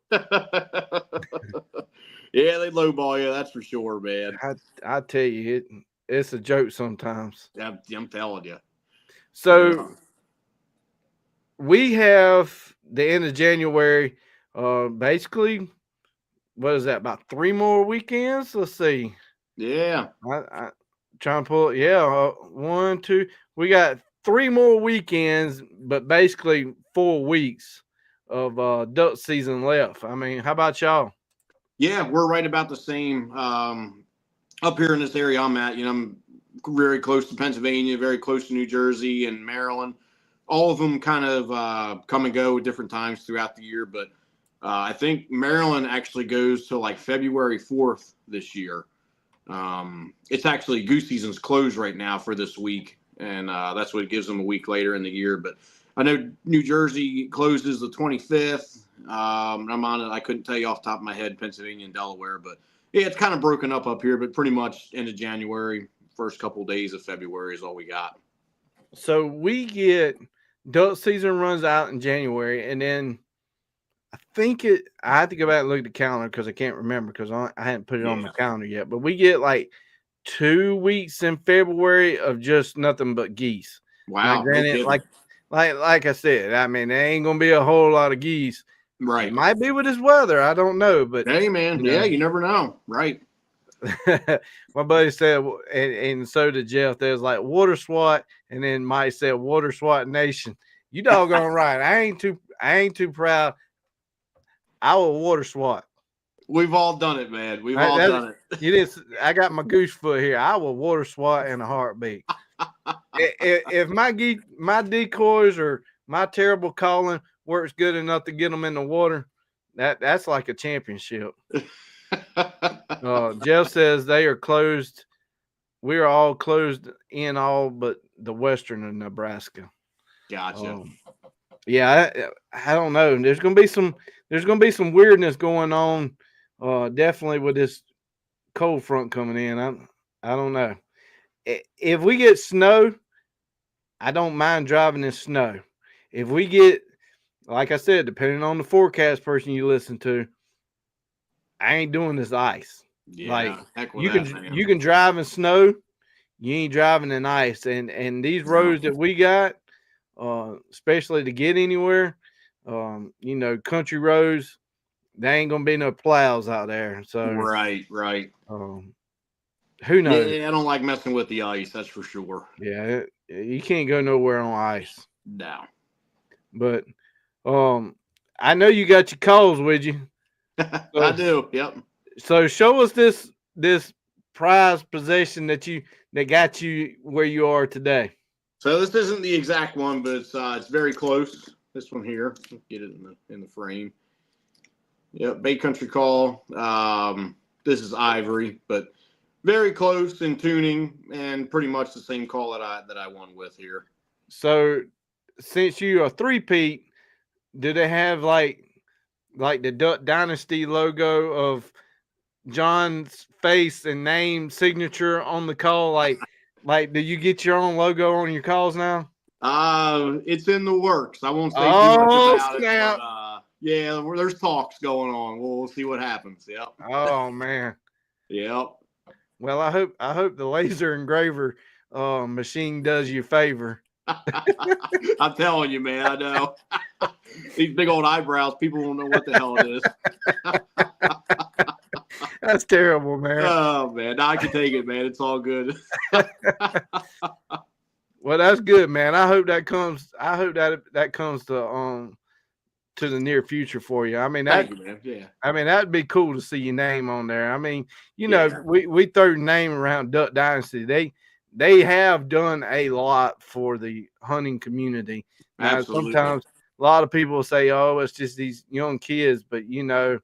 [SPEAKER 2] Yeah, they lowball you, that's for sure, man.
[SPEAKER 1] I tell you, it's a joke sometimes.
[SPEAKER 2] I'm telling you.
[SPEAKER 1] So we have the end of January. Basically, what is that? About 3 more weekends? Let's see.
[SPEAKER 2] Yeah.
[SPEAKER 1] I trying to pull it. Yeah, 1, 2. We got 3 more weekends, but basically 4 weeks of duck season left. I mean, how about y'all?
[SPEAKER 2] Yeah, we're right about the same. Up here in this area I'm at, you know, I'm very close to Pennsylvania, very close to New Jersey and Maryland. All of them kind of come and go at different times throughout the year, but I think Maryland actually goes to like February 4th this year. It's actually goose season's closed right now for this week, and that's what gives them a week later in the year. But I know New Jersey closes the 25th. I'm on it. I couldn't tell you off the top of my head, Pennsylvania and Delaware, but yeah, it's kind of broken up here, but pretty much end of January, first couple of days of February is all we got.
[SPEAKER 1] So we get duck season runs out in January, and then I think I have to go back and look at the calendar because I can't remember, because I hadn't put it on my calendar yet. But we get like 2 weeks in February of just nothing but geese.
[SPEAKER 2] Wow.
[SPEAKER 1] Now, granted, like I said, I mean, there ain't gonna be a whole lot of geese.
[SPEAKER 2] Right.
[SPEAKER 1] It might be with this weather. I don't know. But
[SPEAKER 2] hey, man, yeah, you never know. Right.
[SPEAKER 1] My buddy said, and so did Jeff, there's like water swat, and then Mike said water swat nation. You doggone right. I ain't too proud. I will water swat.
[SPEAKER 2] We've all done it, man. We've all done it.
[SPEAKER 1] You didn't. I got my goose foot here. I will water swat in a heartbeat. If my decoys or my terrible calling works good enough to get them in the water, that's like a championship. Jeff says they are closed. We are all closed in all but the western of Nebraska.
[SPEAKER 2] Gotcha.
[SPEAKER 1] Yeah, I don't know. There's gonna be some weirdness going on. Definitely with this cold front coming in. I don't know. If we get snow, I don't mind driving in snow. If we get, like I said, depending on the forecast person you listen to, I ain't doing this ice.
[SPEAKER 2] Yeah,
[SPEAKER 1] like you can drive in snow, you ain't driving in ice. And these roads that we got, especially to get anywhere, country roads, there ain't gonna be no plows out there. So
[SPEAKER 2] right.
[SPEAKER 1] Who knows?
[SPEAKER 2] Yeah, I don't like messing with the ice, that's for sure.
[SPEAKER 1] Yeah, you can't go nowhere on ice.
[SPEAKER 2] No.
[SPEAKER 1] But I know you got your calls with you.
[SPEAKER 2] I do. Yep.
[SPEAKER 1] So show us this prized possession that got you where you are today?
[SPEAKER 2] So this isn't the exact one, but it's very close. This one here, get it in the frame. Yep, Bay Country Call. This is ivory, but very close in tuning and pretty much the same call that I won with here.
[SPEAKER 1] So since you are three-peat, do they have like the Duck Dynasty logo of John's face and name signature on the call? Like do you get your own logo on your calls now?
[SPEAKER 2] It's in the works. I won't say too much about
[SPEAKER 1] snap.
[SPEAKER 2] it, but yeah, there's talks going on. We'll see what happens. Yep.
[SPEAKER 1] Oh man.
[SPEAKER 2] Yep.
[SPEAKER 1] Well, I hope the laser engraver machine does you a favor.
[SPEAKER 2] I'm telling you, man. I know these big old eyebrows. People won't know what the hell it is.
[SPEAKER 1] That's terrible, man.
[SPEAKER 2] Oh man, no, I can take it, man. It's all good.
[SPEAKER 1] Well, that's good, man. I hope that comes. I hope that comes to the near future for you. I mean,
[SPEAKER 2] Thank you, man. Yeah.
[SPEAKER 1] I mean, that'd be cool to see your name on there. I mean, you know, we throw your name around Duck Dynasty. They have done a lot for the hunting community. Now,
[SPEAKER 2] Absolutely.
[SPEAKER 1] sometimes a lot of people say, "Oh, it's just these young kids," but you know,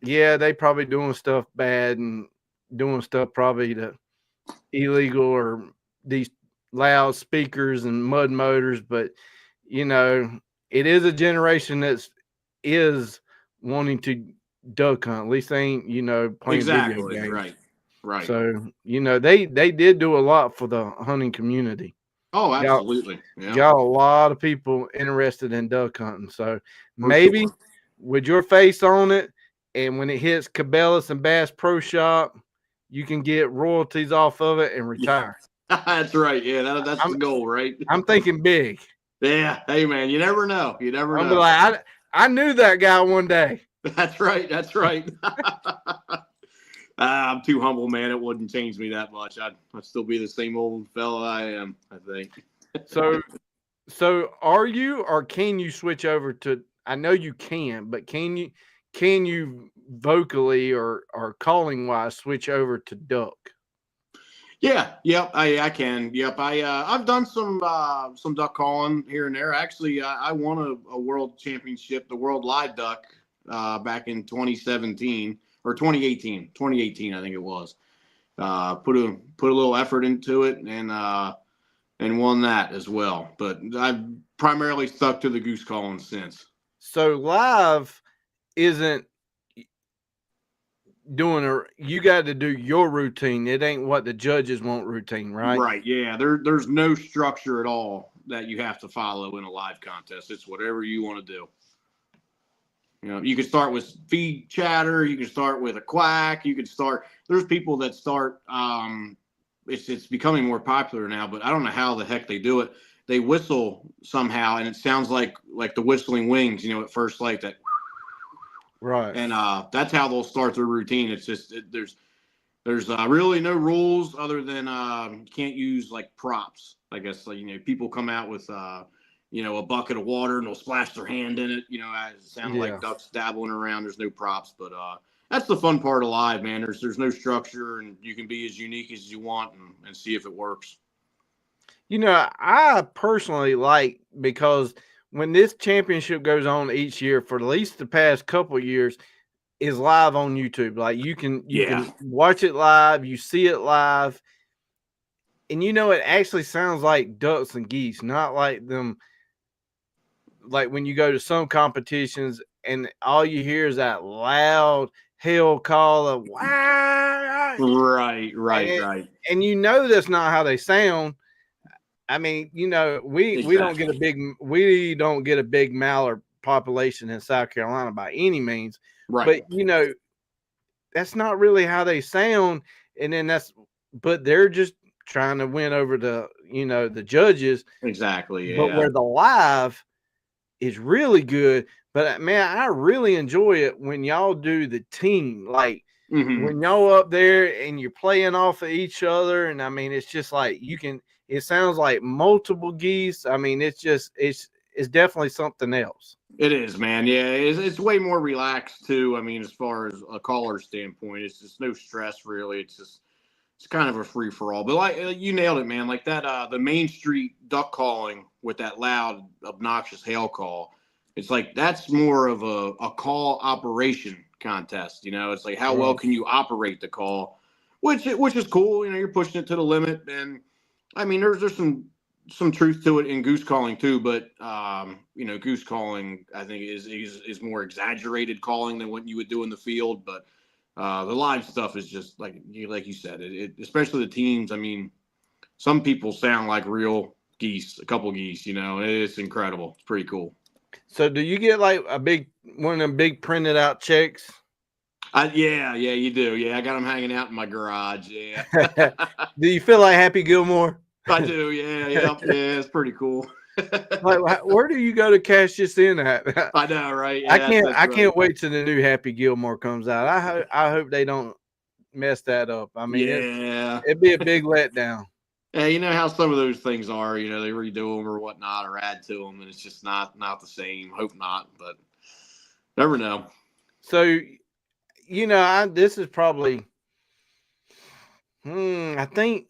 [SPEAKER 1] yeah, they probably doing stuff bad and doing stuff probably illegal or these loud speakers and mud motors, but you know, it is a generation that is wanting to duck hunt. At least they ain't, you know, playing video games.
[SPEAKER 2] Right.
[SPEAKER 1] So, you know, they did do a lot for the hunting community.
[SPEAKER 2] Oh, absolutely.
[SPEAKER 1] Got a lot of people interested in duck hunting. So maybe with your face on it, and when it hits Cabela's and Bass Pro Shop, you can get royalties off of it and retire.
[SPEAKER 2] That's right. Yeah, that's the goal, right?
[SPEAKER 1] I'm thinking big.
[SPEAKER 2] Yeah. Hey, man, you never know. You never know.
[SPEAKER 1] I'm like, I knew that guy one day.
[SPEAKER 2] That's right. That's right. I'm too humble, man. It wouldn't change me that much. I'd still be the same old fella I am, I think.
[SPEAKER 1] So are you, or can you switch over to, I know you can, but can you vocally or calling wise switch over to duck?
[SPEAKER 2] Yeah, yep, I can. Yep, I've done some duck calling here and there. Actually, I won a world championship, the World Live Duck, back in 2017 or 2018. 2018, I think it was. Put a little effort into it and won that as well. But I've primarily stuck to the goose calling since.
[SPEAKER 1] So live isn't you got to do your routine. It ain't what the judges want routine, right?
[SPEAKER 2] Right. Yeah. There's no structure at all that you have to follow in a live contest. It's whatever you want to do. You know, you can start with feed chatter. You can start with a quack. You could start. There's people that start. It's becoming more popular now, but I don't know how the heck they do it. They whistle somehow, and it sounds like the whistling wings. You know, at first light that.
[SPEAKER 1] Right.
[SPEAKER 2] And that's how they'll start their routine. It's just there's really no rules other than you can't use like props. I guess you know, people come out with you know, a bucket of water and they'll splash their hand in it. You know, it sounds like ducks dabbling around. There's no props, but that's the fun part of live, man. There's no structure, and you can be as unique as you want and see if it works.
[SPEAKER 1] You know, I personally like, because when this championship goes on each year for at least the past couple of years, is live on YouTube. Like you can watch it live, you see it live, and you know it actually sounds like ducks and geese, not like them. Like when you go to some competitions and all you hear is that loud hell call of wow.
[SPEAKER 2] Right.
[SPEAKER 1] And you know that's not how they sound. I mean, you know, we don't get a big mallard population in South Carolina by any means.
[SPEAKER 2] Right.
[SPEAKER 1] But you know, that's not really how they sound. And then but they're just trying to win over the judges.
[SPEAKER 2] Exactly. Yeah.
[SPEAKER 1] But where the live is really good. But man, I really enjoy it when y'all do the team. Like when y'all up there and you're playing off of each other. And I mean, it's just like it sounds like multiple geese. I mean, it's is definitely something else.
[SPEAKER 2] It is, man. Yeah, it's way more relaxed too. I mean, as far as a caller standpoint, it's just no stress really. It's kind of a free for all. But like you nailed it, man. Like that, the Main Street duck calling with that loud, obnoxious hail call. It's like that's more of a call operation contest. You know, it's like how well can you operate the call, which is cool. You know, you're pushing it to the limit, and I mean, there's some truth to it in goose calling too. But you know, goose calling I think is more exaggerated calling than what you would do in the field, but. The live stuff is just like you said, especially the teams. I mean, some people sound like real geese, a couple geese, you know, it's incredible. It's pretty cool.
[SPEAKER 1] So do you get like one of them big printed out checks?
[SPEAKER 2] Yeah, you do. Yeah, I got them hanging out in my garage. Yeah.
[SPEAKER 1] Do you feel like Happy Gilmore?
[SPEAKER 2] I do. Yeah, it's pretty cool.
[SPEAKER 1] Like, where do you go to cash this in at?
[SPEAKER 2] I know, right? Yeah,
[SPEAKER 1] I can't wait till the new Happy Gilmore comes out. I hope they don't mess that up. I mean, it'd be a big letdown.
[SPEAKER 2] Yeah, you know how some of those things are. You know, they redo them or whatnot, or add to them, and it's just not the same. Hope not, but never know.
[SPEAKER 1] So, you know, this is probably, I think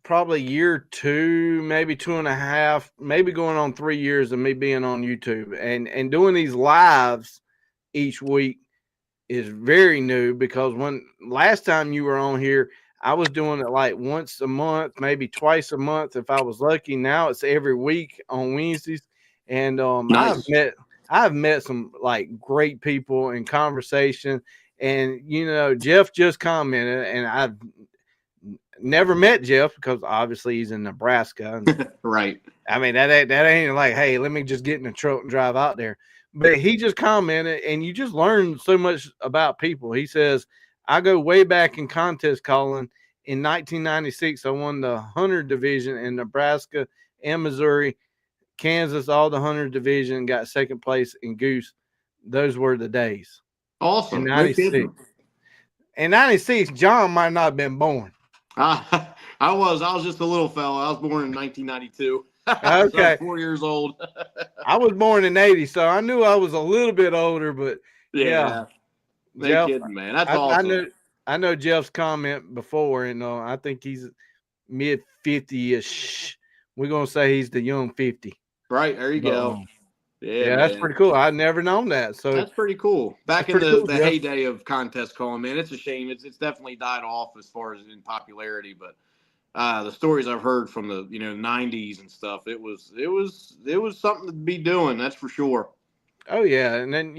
[SPEAKER 1] probably year 2, maybe 2.5, maybe going on 3 years of me being on YouTube and doing these lives each week is very new, because when last time you were on here, I was doing it like once a month, maybe twice a month if I was lucky. Now it's every week on Wednesdays, and
[SPEAKER 2] Nice.
[SPEAKER 1] I've met some like great people in conversation, and you know, Jeff just commented, and I've never met Jeff because obviously he's in Nebraska. And,
[SPEAKER 2] right.
[SPEAKER 1] I mean, that ain't like, hey, let me just get in the truck and drive out there. But he just commented, and you just learn so much about people. He says, I go way back in contest calling. In 1996, I won the hunter division in Nebraska and Missouri, Kansas, all the hunter division, got second place in goose. Those were the days.
[SPEAKER 2] Awesome.
[SPEAKER 1] In 96. In 96, John might not have been born.
[SPEAKER 2] I was just a little fella. I was born in 1992.
[SPEAKER 1] Okay.
[SPEAKER 2] So 4 years old.
[SPEAKER 1] I was born in 80, so I knew I was a little bit older, but yeah.
[SPEAKER 2] No
[SPEAKER 1] Jeff,
[SPEAKER 2] kidding, man. That's awesome.
[SPEAKER 1] I know Jeff's comment before, and I think he's mid 50-ish. We're gonna say he's the young 50.
[SPEAKER 2] Right, there you go.
[SPEAKER 1] Yeah, that's pretty cool. I've never known that. So
[SPEAKER 2] that's pretty cool. Back in the heyday of contest calling, man, it's a shame. It's definitely died off as far as in popularity, but the stories I've heard from the 90s and stuff, it was something to be doing, that's for sure.
[SPEAKER 1] Oh yeah, and then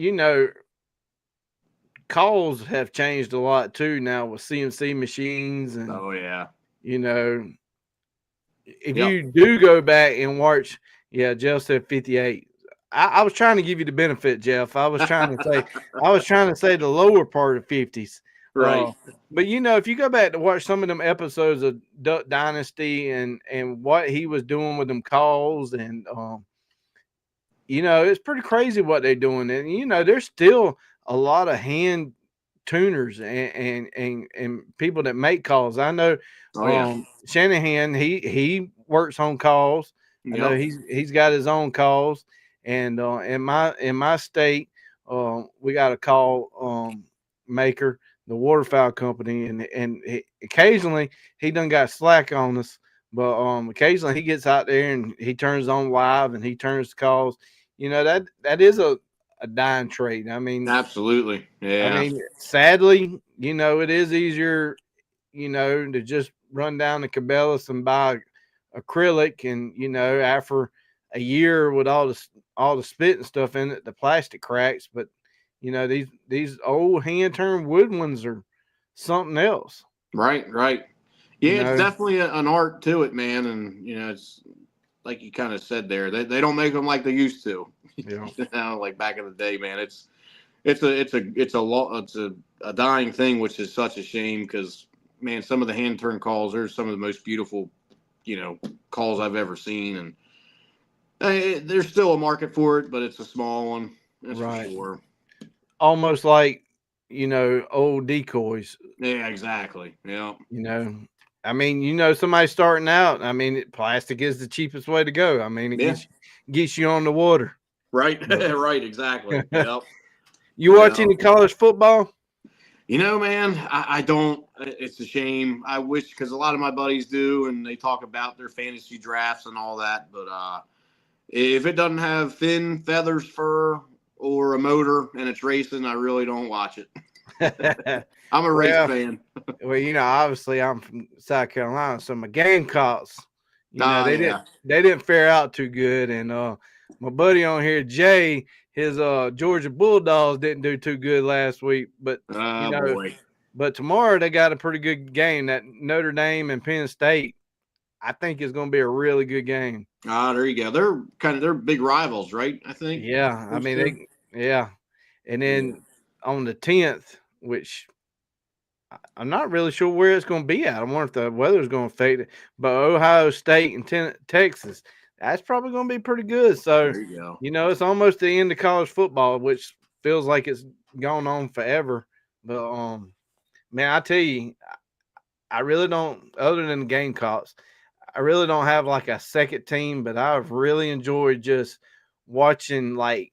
[SPEAKER 1] calls have changed a lot too now with CNC machines, and if you do go back and watch, Jeff said 58. I was trying to give you the benefit, Jeff. I was trying to say the lower part of 50s.
[SPEAKER 2] Right.
[SPEAKER 1] But if you go back to watch some of them episodes of Duck Dynasty and what he was doing with them calls, and it's pretty crazy what they're doing. And there's still a lot of hand tuners and people that make calls. I know Shanahan, he works on calls. I know he's got his own calls. And in my state, we got a call maker, the waterfowl company, and occasionally he done got slack on us, but occasionally he gets out there and he turns on live and he turns the calls. That is a dying trade. I mean,
[SPEAKER 2] absolutely, yeah.
[SPEAKER 1] I mean, sadly, it is easier, to just run down to Cabela's and buy acrylic, and after a year with all the spit and stuff in it, the plastic cracks. But these old hand turned wood ones are something else.
[SPEAKER 2] Right. Yeah, it's definitely an art to it, man. And it's like you kind of said there, they don't make them like they used to.
[SPEAKER 1] Yeah.
[SPEAKER 2] Like back in the day, man. It's a dying thing, which is such a shame because, man, some of the hand turn calls are some of the most beautiful, calls I've ever seen, and there's still a market for it, but it's a small one. That's for sure.
[SPEAKER 1] Almost like old decoys.
[SPEAKER 2] Yeah, exactly. Yeah.
[SPEAKER 1] I mean, you know, somebody starting out, I mean, plastic is the cheapest way to go. I mean, it
[SPEAKER 2] Yeah.
[SPEAKER 1] gets you on the water.
[SPEAKER 2] Right. Right. Exactly. Yep.
[SPEAKER 1] You watch any college football?
[SPEAKER 2] You know, man, I don't. It's a shame. I wish, because a lot of my buddies do, and they talk about their fantasy drafts and all that. But if it doesn't have fin, feathers, fur, or a motor and it's racing, I really don't watch it. I'm a race fan.
[SPEAKER 1] Well, you know, obviously I'm from South Carolina, so my Gamecocks, you know, they didn't fare out too good, and my buddy on here, Jay, his Georgia Bulldogs didn't do too good last week, but you know,
[SPEAKER 2] boy.
[SPEAKER 1] But tomorrow they got a pretty good game. That Notre Dame and Penn State, I think, is going to be a really good game.
[SPEAKER 2] There you go. They're big rivals, right? I think.
[SPEAKER 1] Yeah, I mean and then on the 10th, which I'm not really sure where it's going to be at. I wonder if the weather's going to affect it. But Ohio State and Texas, that's probably going to be pretty good. So,
[SPEAKER 2] there you go.
[SPEAKER 1] You know, it's almost the end of college football, which feels like it's gone on forever. But, man, I tell you, I really don't, other than the Gamecocks, I really don't have like a second team, but I've really enjoyed just watching like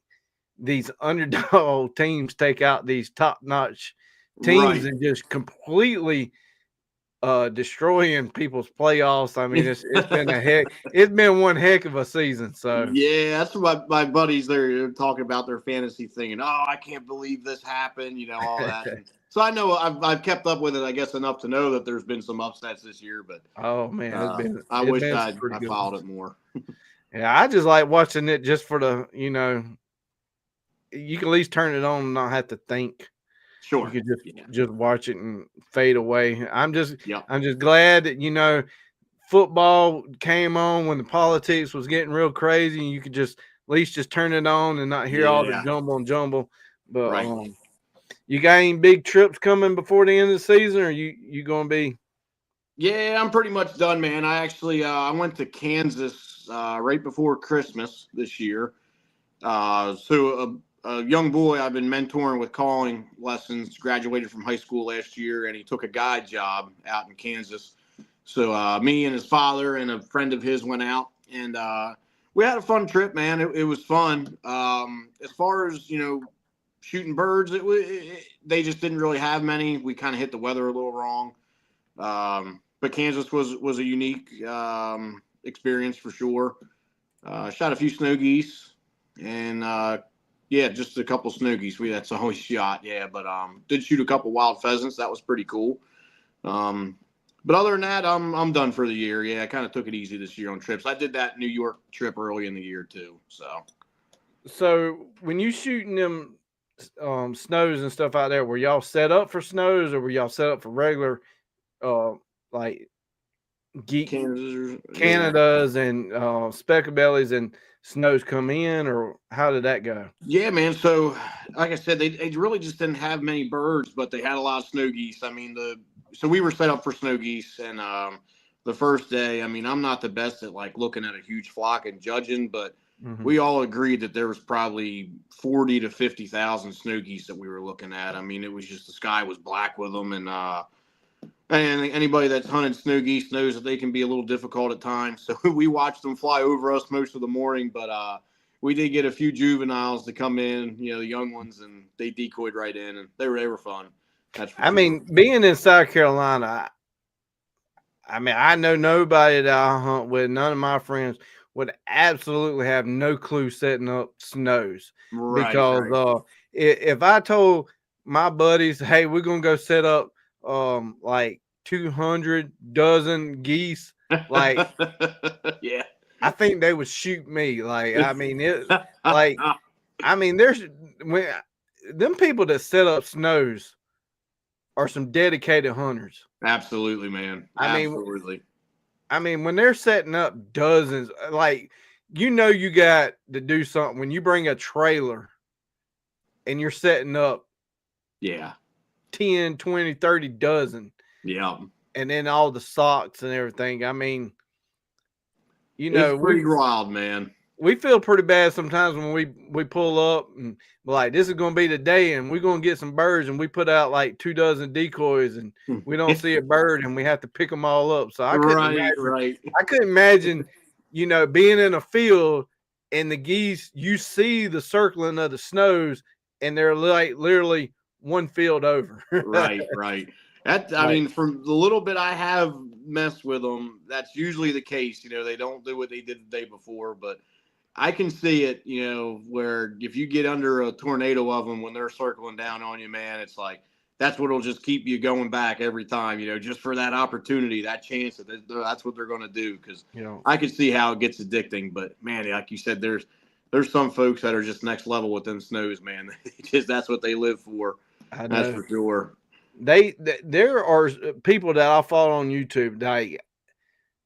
[SPEAKER 1] these underdog teams take out these top-notch teams and just completely destroying people's playoffs. I mean, it's been one heck of a season. So
[SPEAKER 2] yeah, that's what my buddies they're talking about their fantasy thing, and I can't believe this happened, you know, all that. So I know I've kept up with it, I guess, enough to know that there's been some upsets this year. But
[SPEAKER 1] oh man,
[SPEAKER 2] I wish I followed it more.
[SPEAKER 1] Yeah, I just like watching it just for the, you know, you can at least turn it on and not have to think.
[SPEAKER 2] Sure,
[SPEAKER 1] you could just watch it and fade away. I'm just
[SPEAKER 2] Yep.
[SPEAKER 1] glad that, you know, football came on when the politics was getting real crazy, and you could just at least just turn it on and not hear all the jumble. But you got any big trips coming before the end of the season, or you gonna be?
[SPEAKER 2] Yeah, I'm pretty much done, man. I actually I went to Kansas right before Christmas this year. So a young boy I've been mentoring with calling lessons graduated from high school last year, and he took a guide job out in Kansas. So me and his father and a friend of his went out, and we had a fun trip, man. It was fun. As far as, you know, shooting birds, they just didn't really have many. We kind of hit the weather a little wrong. But Kansas was a unique experience for sure. Shot a few snow geese, and just a couple snow geese. That's all we shot. Yeah, but did shoot a couple wild pheasants. That was pretty cool. But other than that, I'm done for the year. Yeah, I kind of took it easy this year on trips. I did that New York trip early in the year too.
[SPEAKER 1] So when you shooting them snows and stuff out there, were y'all set up for snows, or were y'all set up for regular like Canada's and speckle bellies and snows come in, or how did that go?
[SPEAKER 2] Yeah, man. So like I said, they really just didn't have many birds, but they had a lot of snow geese. I mean, so we were set up for snow geese, and the first day, I mean, I'm not the best at like looking at a huge flock and judging, but we all agreed that there was probably 40 to 50,000 snow geese that we were looking at. I mean, it was just, the sky was black with them, and anybody that's hunted snow geese knows that they can be a little difficult at times. So we watched them fly over us most of the morning, but we did get a few juveniles to come in, you know, the young ones, and they decoyed right in, and they were fun.
[SPEAKER 1] I mean, being in South Carolina, I mean, I know nobody that I hunt with, none of my friends would absolutely have no clue setting up snows. Because if I told my buddies, hey, we're going to go set up like 200 dozen geese, like,
[SPEAKER 2] yeah,
[SPEAKER 1] I think they would shoot me. Like, I mean, there's them people that set up snows are some dedicated hunters.
[SPEAKER 2] Absolutely, man. Absolutely.
[SPEAKER 1] I mean, when they're setting up dozens, like, you know, you got to do something when you bring a trailer and you're setting up 10, 20, 30 dozen.
[SPEAKER 2] Yeah.
[SPEAKER 1] And then all the socks and everything. I mean, you know,
[SPEAKER 2] it's pretty wild, man.
[SPEAKER 1] we feel pretty bad sometimes when we pull up and like this is going to be the day and we're going to get some birds and we put out like 24 decoys and we don't see a bird and we have to pick them all up. So I couldn't imagine, being in a field and the geese, you see the circling of the snows and they're like literally one field over.
[SPEAKER 2] Right. I mean, from the little bit I have messed with them, that's usually the case. They don't do what they did the day before, but I can see it, where if you get under a tornado of them when they're circling down on you, man, it's like that's what'll just keep you going back every time, just for that opportunity, that chance that's what they're going to do. Because I can see how it gets addicting. But man, like you said, there's some folks that are just next level with them snows, man. That's what they live for. That's for sure.
[SPEAKER 1] There are people that I follow on YouTube.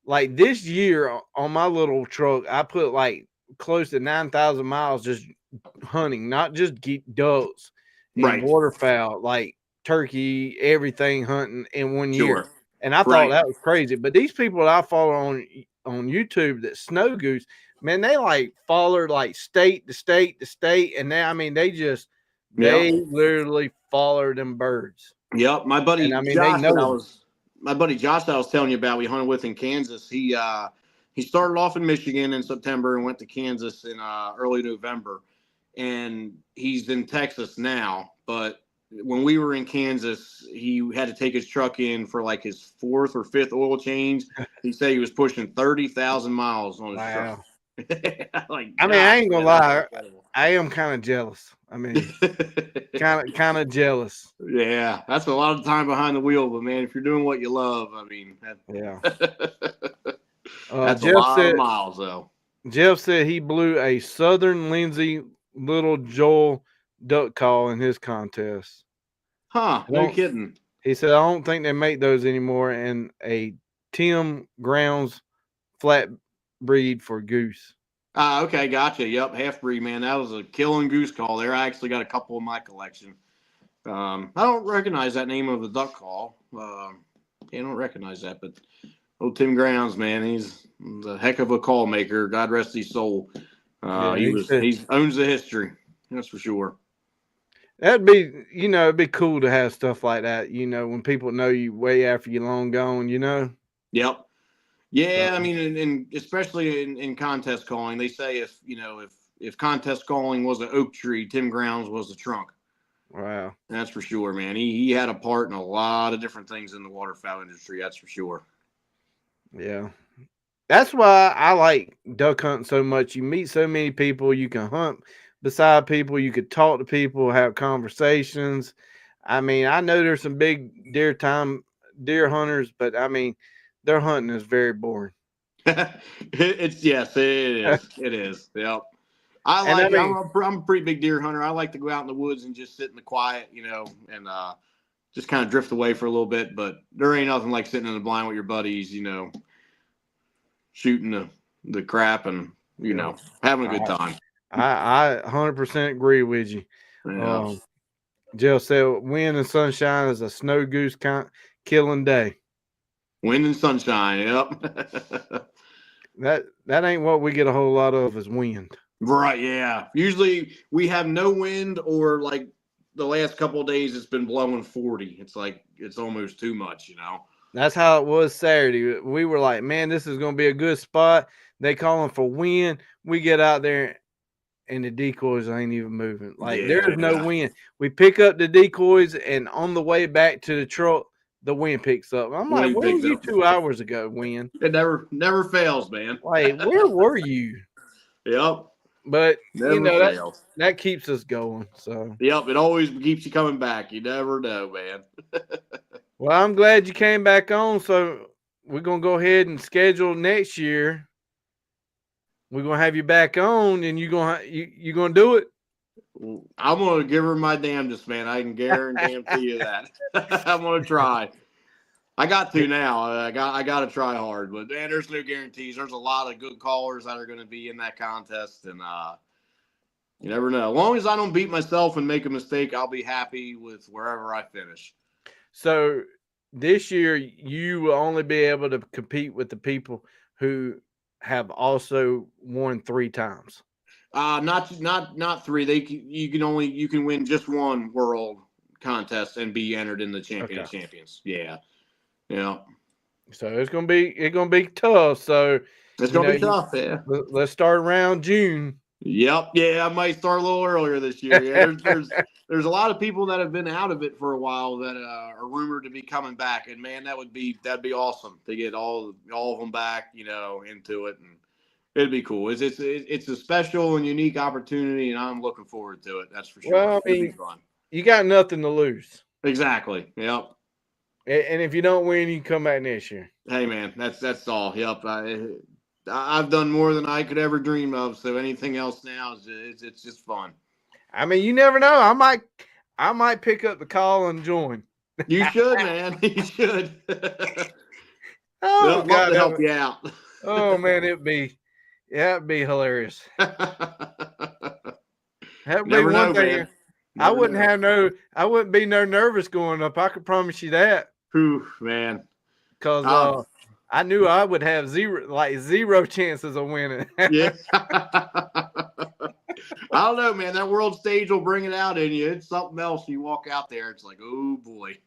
[SPEAKER 1] Like this year on my little truck, I put like close to 9,000 miles just hunting, not just ducks and waterfowl, like turkey, everything hunting in 1 year. And I thought that was crazy. But these people that I follow on YouTube that snow goose, man, they like follow like state to state to state, and they literally follow them birds.
[SPEAKER 2] Yep, my buddy Josh that I was telling you about, we hunted with in Kansas. He started off in Michigan in September and went to Kansas in early November, and he's in Texas now. But when we were in Kansas, he had to take his truck in for like his 4th or 5th oil change. He said he was pushing 30,000 miles on his truck.
[SPEAKER 1] I ain't gonna lie, I am kind of jealous. I mean, kind of jealous.
[SPEAKER 2] Yeah, that's a lot of time behind the wheel, but man, if you're doing what you love, I mean, that's a lot of miles, though.
[SPEAKER 1] Jeff said he blew a Southern Lindsay Little Joel duck call in his contest.
[SPEAKER 2] Huh? No kidding.
[SPEAKER 1] He said, I don't think they make those anymore, and a Tim Grounds flat breed for goose.
[SPEAKER 2] Okay, gotcha. Yep, half breed, man. That was a killing goose call there. I actually got a couple in my collection. I don't recognize that name of the duck call. I don't recognize that, but old Tim Grounds, man, he's a heck of a call maker. God rest his soul. He owns the history. That's for sure.
[SPEAKER 1] That'd be, it'd be cool to have stuff like that. When people know you way after you're long gone.
[SPEAKER 2] Yep. Yeah, I mean, and especially in contest calling, they say if contest calling was an oak tree, Tim Grounds was the trunk.
[SPEAKER 1] Wow,
[SPEAKER 2] that's for sure, man. He had a part in a lot of different things in the waterfowl industry. That's for sure.
[SPEAKER 1] Yeah, that's why I like duck hunting so much. You meet so many people. You can hunt beside people. You could talk to people, have conversations. I mean, I know there's some big deer hunters, but I mean, their hunting is very boring.
[SPEAKER 2] It is. It is. Yep. I'm a pretty big deer hunter. I like to go out in the woods and just sit in the quiet, and just kind of drift away for a little bit. But there ain't nothing like sitting in the blind with your buddies, shooting the crap and having a good time.
[SPEAKER 1] I 100% agree with you.
[SPEAKER 2] Yeah.
[SPEAKER 1] Jill said, "Wind and sunshine is a snow goose killing day."
[SPEAKER 2] Wind and sunshine, yep.
[SPEAKER 1] that ain't what we get a whole lot of is wind.
[SPEAKER 2] Right, yeah. Usually we have no wind, or like the last couple of days it's been blowing 40. It's like it's almost too much,
[SPEAKER 1] That's how it was Saturday. We were like, man, this is going to be a good spot. They calling for wind. We get out there and the decoys ain't even moving. There's no wind. We pick up the decoys, and on the way back to the truck, the wind picks up. I'm like, where were you 2 hours ago, wind?
[SPEAKER 2] It never fails, man.
[SPEAKER 1] Like, where were you?
[SPEAKER 2] Yep.
[SPEAKER 1] But that keeps us going. So
[SPEAKER 2] yep, it always keeps you coming back. You never know, man.
[SPEAKER 1] Well, I'm glad you came back on. So we're gonna go ahead and schedule next year. We're gonna have you back on, and you gonna do it.
[SPEAKER 2] I'm gonna give her my damnedest, man. I can guarantee you that. I'm gonna try. I got to now. I got to try hard, but man, there's no guarantees. There's a lot of good callers that are going to be in that contest, and you never know. As long as I don't beat myself and make a mistake, I'll be happy with wherever I finish.
[SPEAKER 1] So this year, you will only be able to compete with the people who have also won 3 times.
[SPEAKER 2] Not 3. You can win just one world contest and be entered in the champion of champions. Yeah. Yeah.
[SPEAKER 1] So it's gonna be tough. So
[SPEAKER 2] it's gonna be tough. Yeah.
[SPEAKER 1] Let's start around June.
[SPEAKER 2] Yep. Yeah, I might start a little earlier this year. Yeah, there's a lot of people that have been out of it for a while that are rumored to be coming back, and man, that'd be awesome to get all of them back, into it, and it'd be cool. It's a special and unique opportunity, and I'm looking forward to it. That's for sure.
[SPEAKER 1] Well, I mean, you got nothing to lose.
[SPEAKER 2] Exactly. Yep.
[SPEAKER 1] And if you don't win, you can come back next year.
[SPEAKER 2] Hey, man, that's all. Yep. I've done more than I could ever dream of. So anything else now it's just fun.
[SPEAKER 1] I mean, you never know. I might pick up the call and join.
[SPEAKER 2] You should, man. You should.
[SPEAKER 1] Oh,
[SPEAKER 2] I'd love to help you out.
[SPEAKER 1] Oh man, it'd be hilarious. That'd be one thing. I wouldn't be no nervous going up. I could promise you that.
[SPEAKER 2] Whew, man.
[SPEAKER 1] Because I knew I would have zero chances of winning.
[SPEAKER 2] Yeah. I don't know, man. That world stage will bring it out in you. It's something else. You walk out there, it's like, oh boy.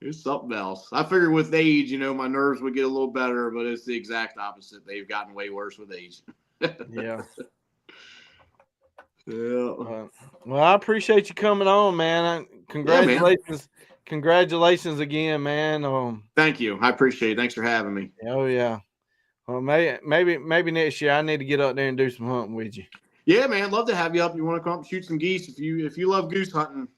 [SPEAKER 2] It's something else. I figured with age, my nerves would get a little better, but it's the exact opposite. They've gotten way worse with age.
[SPEAKER 1] Yeah.
[SPEAKER 2] Yeah.
[SPEAKER 1] Well, I appreciate you coming on, man. Congratulations. Yeah, man. Congratulations again, man.
[SPEAKER 2] Thank you. I appreciate it. Thanks for having me.
[SPEAKER 1] Oh yeah. Well, maybe next year I need to get up there and do some hunting with you.
[SPEAKER 2] Yeah, man. Love to have you up. You want to come up and shoot some geese? If you love goose hunting,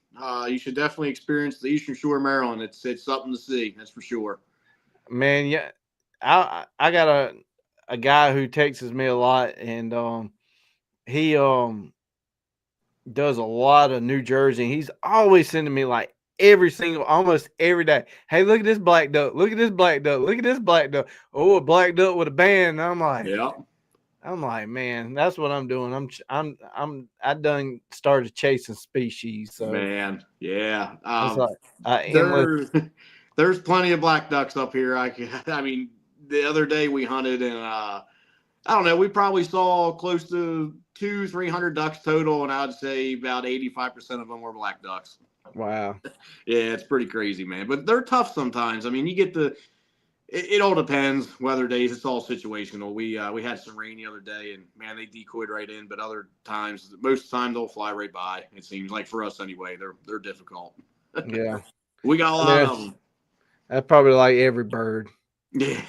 [SPEAKER 2] you should definitely experience the Eastern Shore of Maryland. It's something to see. That's for sure.
[SPEAKER 1] Man, yeah. I got a guy who texts me a lot, and he does a lot of New Jersey. He's always sending me like almost every day. Hey, look at this black duck. Look at this black duck. Look at this black duck. Oh, a black duck with a band. And I'm like,
[SPEAKER 2] yeah.
[SPEAKER 1] I'm like, man, that's what I'm doing. I done started chasing species. So
[SPEAKER 2] man, yeah. There's plenty of black ducks up here. I mean, the other day we hunted, and I don't know, we probably saw close to 200-300 ducks total, and I'd say about 85% of them were black ducks.
[SPEAKER 1] Wow.
[SPEAKER 2] Yeah, it's pretty crazy, man. But they're tough sometimes. I mean, you get it all depends. Weather days, it's all situational. We had some rain the other day, and man, they decoyed right in. But other times, most of the time, they'll fly right by. It seems like, for us anyway. They're difficult.
[SPEAKER 1] Yeah.
[SPEAKER 2] We got a lot of them.
[SPEAKER 1] That's probably like every bird.
[SPEAKER 2] Yeah.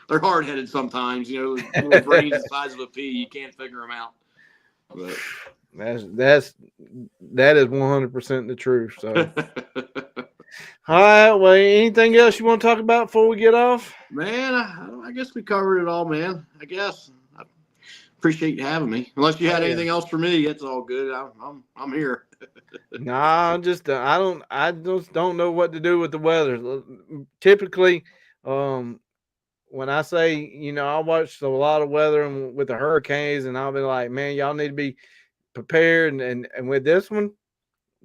[SPEAKER 2] They're hard-headed sometimes. Little brains the size of a pea. You can't figure them out. But
[SPEAKER 1] that is 100% the truth. So, all right. Well, anything else you want to talk about before we get off?
[SPEAKER 2] Man, I guess we covered it all, man. I guess. I appreciate you having me. Unless you had anything else for me, it's all good. I'm here.
[SPEAKER 1] Nah, I just don't know what to do with the weather. Typically, when I say, I watched a lot of weather and with the hurricanes, and I'll be like, man, y'all need to be prepared. And with this one,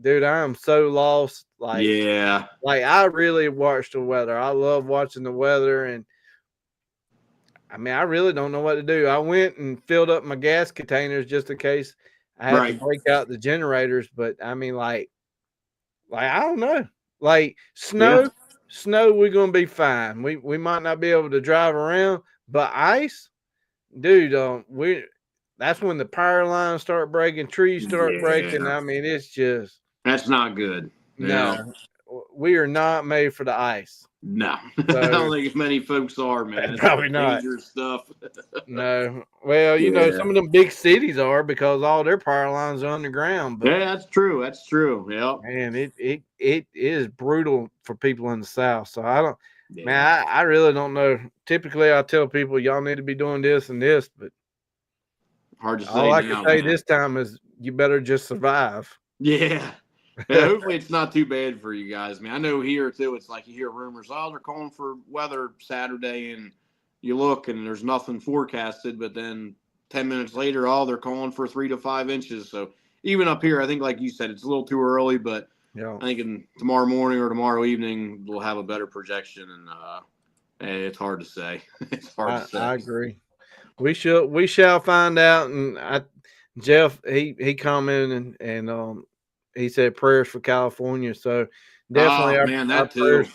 [SPEAKER 1] dude, I am so lost. Like,
[SPEAKER 2] yeah,
[SPEAKER 1] like I really watch the weather. I love watching the weather, and I mean, I really don't know what to do. I went and filled up my gas containers just in case I had to break out the generators. But I mean, like I don't know. Like snow, we're gonna be fine. We might not be able to drive around, but ice, dude, that's when the power lines start breaking, trees start breaking. I mean,
[SPEAKER 2] that's not good.
[SPEAKER 1] No, we are not made for the ice.
[SPEAKER 2] No, so, I don't think many folks are, man. It's
[SPEAKER 1] probably not
[SPEAKER 2] dangerous stuff.
[SPEAKER 1] No, well, some of them big cities are because all their power lines are underground. But,
[SPEAKER 2] yeah, that's true. That's true. Yeah,
[SPEAKER 1] man, it is brutal for people in the South. So I don't, man, I really don't know. Typically, I tell people y'all need to be doing this and this, but
[SPEAKER 2] hard to say.
[SPEAKER 1] All I can say this time is you better just survive.
[SPEAKER 2] Yeah. Yeah, hopefully it's not too bad for you guys, man. I know here too, it's like you hear rumors, they're calling for weather Saturday, and you look and there's nothing forecasted, but then 10 minutes later, they're calling for 3 to 5 inches. So even up here, I think, like you said, it's a little too early, but I think tomorrow morning or tomorrow evening we'll have a better projection, and It's hard to say. It's hard to say.
[SPEAKER 1] I agree. We shall find out. And Jeff, he commented and he said prayers for California. So definitely
[SPEAKER 2] Oh man,
[SPEAKER 1] our
[SPEAKER 2] that too.
[SPEAKER 1] prayers.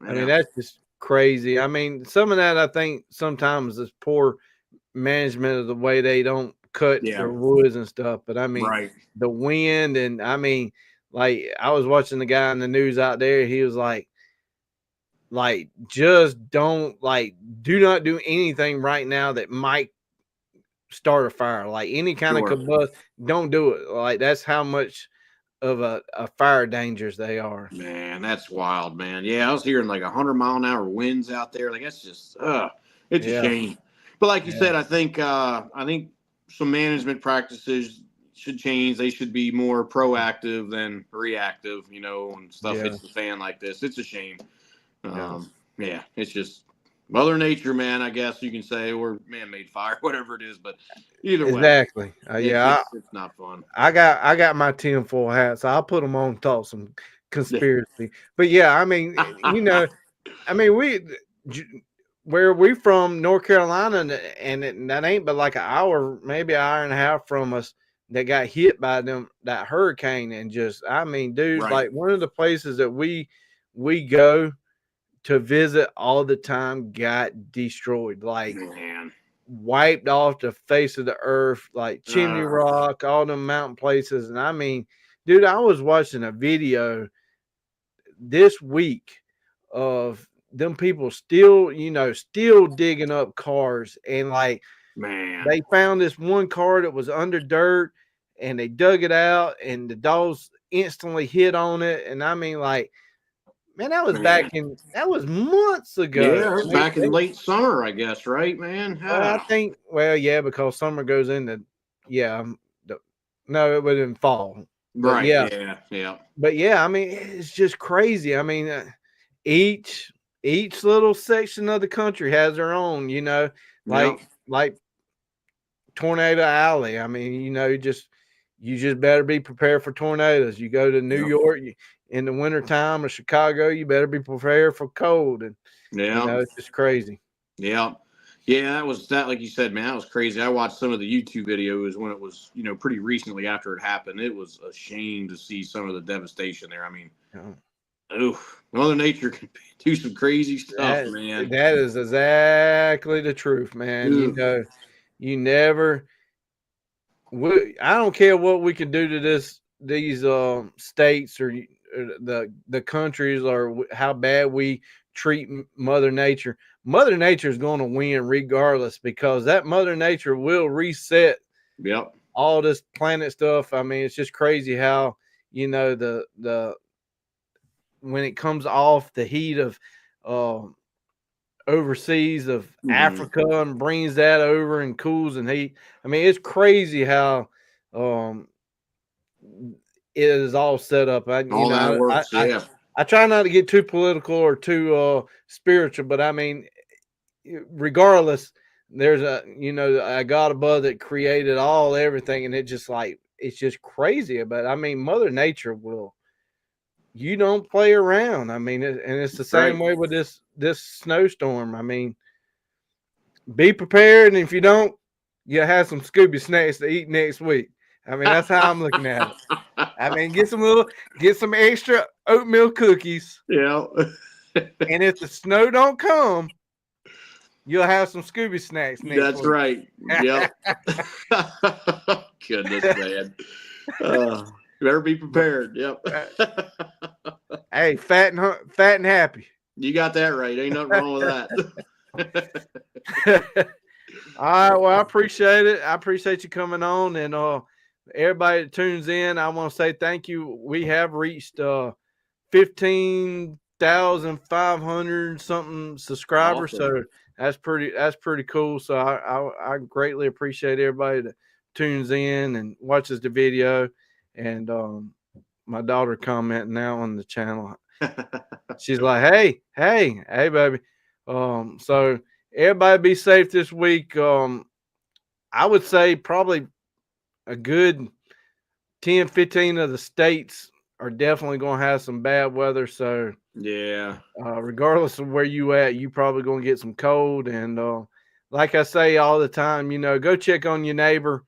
[SPEAKER 2] Yeah.
[SPEAKER 1] I mean, that's just crazy. I mean, some of that I think sometimes is poor management of the way they don't cut their woods and stuff. But I mean,
[SPEAKER 2] right.
[SPEAKER 1] the wind and I mean, like I was watching the guy in the news out there. He was like just don't do not do anything right now that might start a fire. Like any kind of combust, don't do it. Like that's how much of a fire dangers they are.
[SPEAKER 2] Man, that's wild, man. Yeah, I was hearing like 100-mile-an-hour winds out there. Like that's just it's a shame. But like you said, I think some management practices should change. They should be more proactive than reactive, you know, when stuff hits the fan like this. It's a shame. Yeah, it's just Mother Nature, man, I guess you can say, or man-made fire, whatever it is. But either way,
[SPEAKER 1] exactly.
[SPEAKER 2] It's not fun.
[SPEAKER 1] I got my tinfoil hat, so I'll put them on, talk some conspiracy. But yeah, I mean, you know, I mean, where we from, North Carolina, and that ain't but like an hour, maybe an hour and a half from us, that got hit by that hurricane, and just, I mean, dude, like one of the places that we go to visit all the time got destroyed, like wiped off the face of the earth, like Chimney Rock, all them mountain places. And I mean, dude, I was watching a video this week of them people still digging up cars, and like, man, they found this one car that was under dirt and they dug it out and the dogs instantly hit on it. And I mean, like, man, that was months ago.
[SPEAKER 2] Yeah, it was back in late summer, I guess, right, man?
[SPEAKER 1] I think, because summer goes into, no, it was in fall.
[SPEAKER 2] Right, yeah.
[SPEAKER 1] But yeah, I mean, it's just crazy. I mean, each little section of the country has their own, you know, like Tornado Alley. I mean, you know, you just better be prepared for tornadoes. You go to New York, in the wintertime, or Chicago, you better be prepared for cold. And you know, it's just crazy.
[SPEAKER 2] Yeah, that was like you said, man, that was crazy. I watched some of the YouTube videos when it was, you know, pretty recently after it happened. It was a shame to see some of the devastation there. I mean, Mother Nature can do some crazy stuff, man.
[SPEAKER 1] That is exactly the truth, man. You know, you never. I don't care what we can do to these states or the countries, or how bad we treat Mother Nature. Mother Nature is going to win regardless, because that Mother Nature will reset all this planet stuff. I mean, it's just crazy how, you know, the when it comes off the heat of overseas of Africa and brings that over and cools and heat. I mean, it's crazy how it is all set up. I try not to get too political or too spiritual, but I mean, regardless, there's a God above that created everything, and it's just crazy. But I mean, Mother Nature you don't play around. I mean, and it's the same way with this snowstorm. I mean, be prepared, and if you don't, you'll have some Scooby snacks to eat next week. I mean, that's how I'm looking at it. I mean, get some extra oatmeal cookies.
[SPEAKER 2] Yeah.
[SPEAKER 1] And if the snow don't come, you'll have some Scooby snacks next week.
[SPEAKER 2] That's right. Yep. Goodness, man. Better be prepared. Yep.
[SPEAKER 1] Hey, fat and happy.
[SPEAKER 2] You got that right. Ain't nothing wrong with
[SPEAKER 1] that. All right. Well, I appreciate it. I appreciate you coming on, and everybody that tunes in, I want to say thank you. We have reached 15,500 something subscribers. Awesome. So that's pretty cool. So I greatly appreciate everybody that tunes in and watches the video. And my daughter commenting now on the channel. She's like, hey, baby. So everybody be safe this week. I would say probably a good 10, 15 of the states are definitely going to have some bad weather. So,
[SPEAKER 2] Yeah.
[SPEAKER 1] regardless of where you at, you probably going to get some cold. And like I say all the time, go check on your neighbor,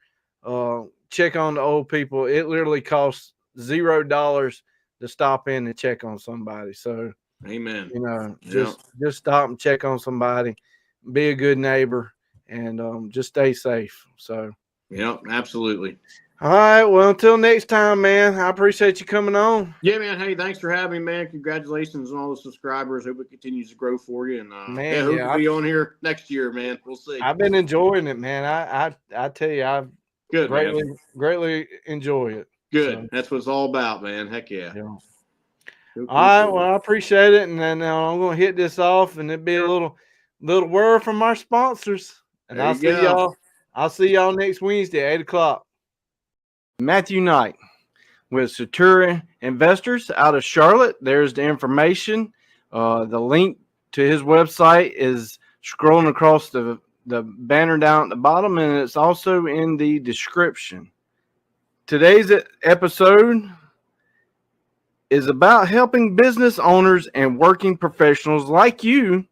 [SPEAKER 1] check on the old people. It literally costs $0 to stop in and check on somebody. So,
[SPEAKER 2] Amen.
[SPEAKER 1] just stop and check on somebody, be a good neighbor, and just stay safe. So,
[SPEAKER 2] yep, absolutely.
[SPEAKER 1] all right. Well, until next time, man, I appreciate you coming on.
[SPEAKER 2] Yeah, man. Hey, thanks for having me, man. Congratulations on all the subscribers. Hope it continues to grow for you. And
[SPEAKER 1] Man,
[SPEAKER 2] hope to be on here next year, man. We'll see.
[SPEAKER 1] I've been enjoying it, man. I tell you, I've
[SPEAKER 2] Good,
[SPEAKER 1] greatly enjoy it.
[SPEAKER 2] Good.
[SPEAKER 1] So,
[SPEAKER 2] that's what it's all about, man. Heck yeah.
[SPEAKER 1] All right. Well, I appreciate it, and then I'm going to hit this off, and it'll be a little word from our sponsors, and I'll see y'all. I'll see y'all next Wednesday, 8:00. Matthew Knight with Satura Investors out of Charlotte. There's the information. The link to his website is scrolling across the banner down at the bottom, and it's also in the description. Today's episode is about helping business owners and working professionals like you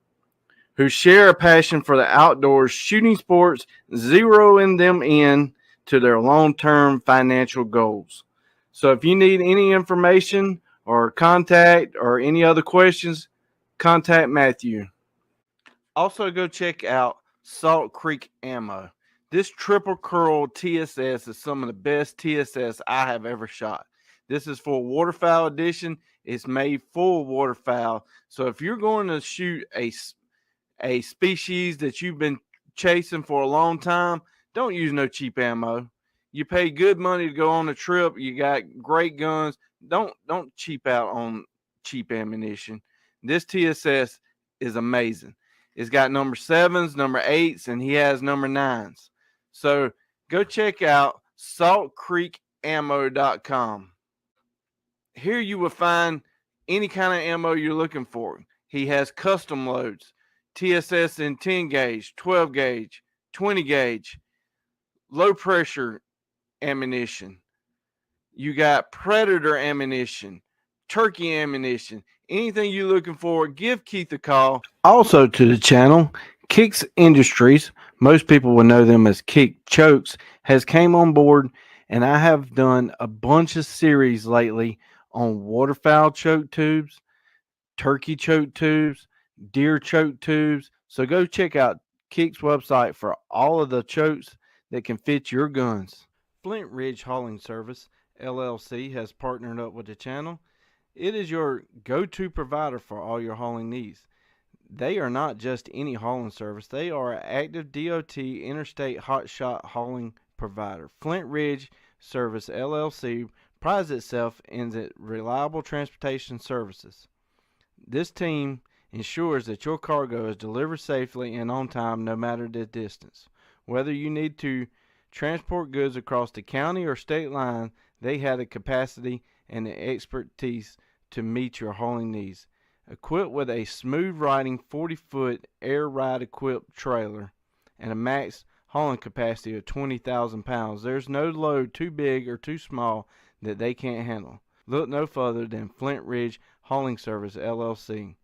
[SPEAKER 1] who share a passion for the outdoors, shooting sports, zeroing them in to their long-term financial goals. So if you need any information or contact or any other questions, contact Matthew. Also, go check out Salt Creek Ammo. This triple curl TSS is some of the best TSS I have ever shot. This is for waterfowl edition. It's made for waterfowl. So if you're going to shoot a species that you've been chasing for a long time, don't use no cheap ammo. You pay good money to go on a trip. You got great guns. Don't cheap out on cheap ammunition. This TSS is amazing. It's got number 7s, number 8s, and he has number 9s. So go check out saltcreekammo.com. Here you will find any kind of ammo you're looking for. He has custom loads, TSS in 10 gauge, 12 gauge, 20 gauge, low pressure ammunition. You got predator ammunition, turkey ammunition, anything you're looking for, give Keith a call. Also to the channel, Kicks Industries, most people will know them as Kick Chokes, has came on board, and I have done a bunch of series lately on waterfowl choke tubes, turkey choke tubes, deer choke tubes. So go check out Kick's website for all of the chokes that can fit your guns. Flint Ridge Hauling Service, LLC, has partnered up with the channel. It is your go-to provider for all your hauling needs. They are not just any hauling service. They are an active DOT interstate hotshot hauling provider. Flint Ridge Service, LLC, prides itself in its reliable transportation services. This team ensures that your cargo is delivered safely and on time no matter the distance. Whether you need to transport goods across the county or state line, they have the capacity and the expertise to meet your hauling needs. Equipped with a smooth riding 40-foot air ride equipped trailer and a max hauling capacity of 20,000 pounds, there's no load too big or too small that they can't handle. Look no further than Flint Ridge Hauling Service, LLC.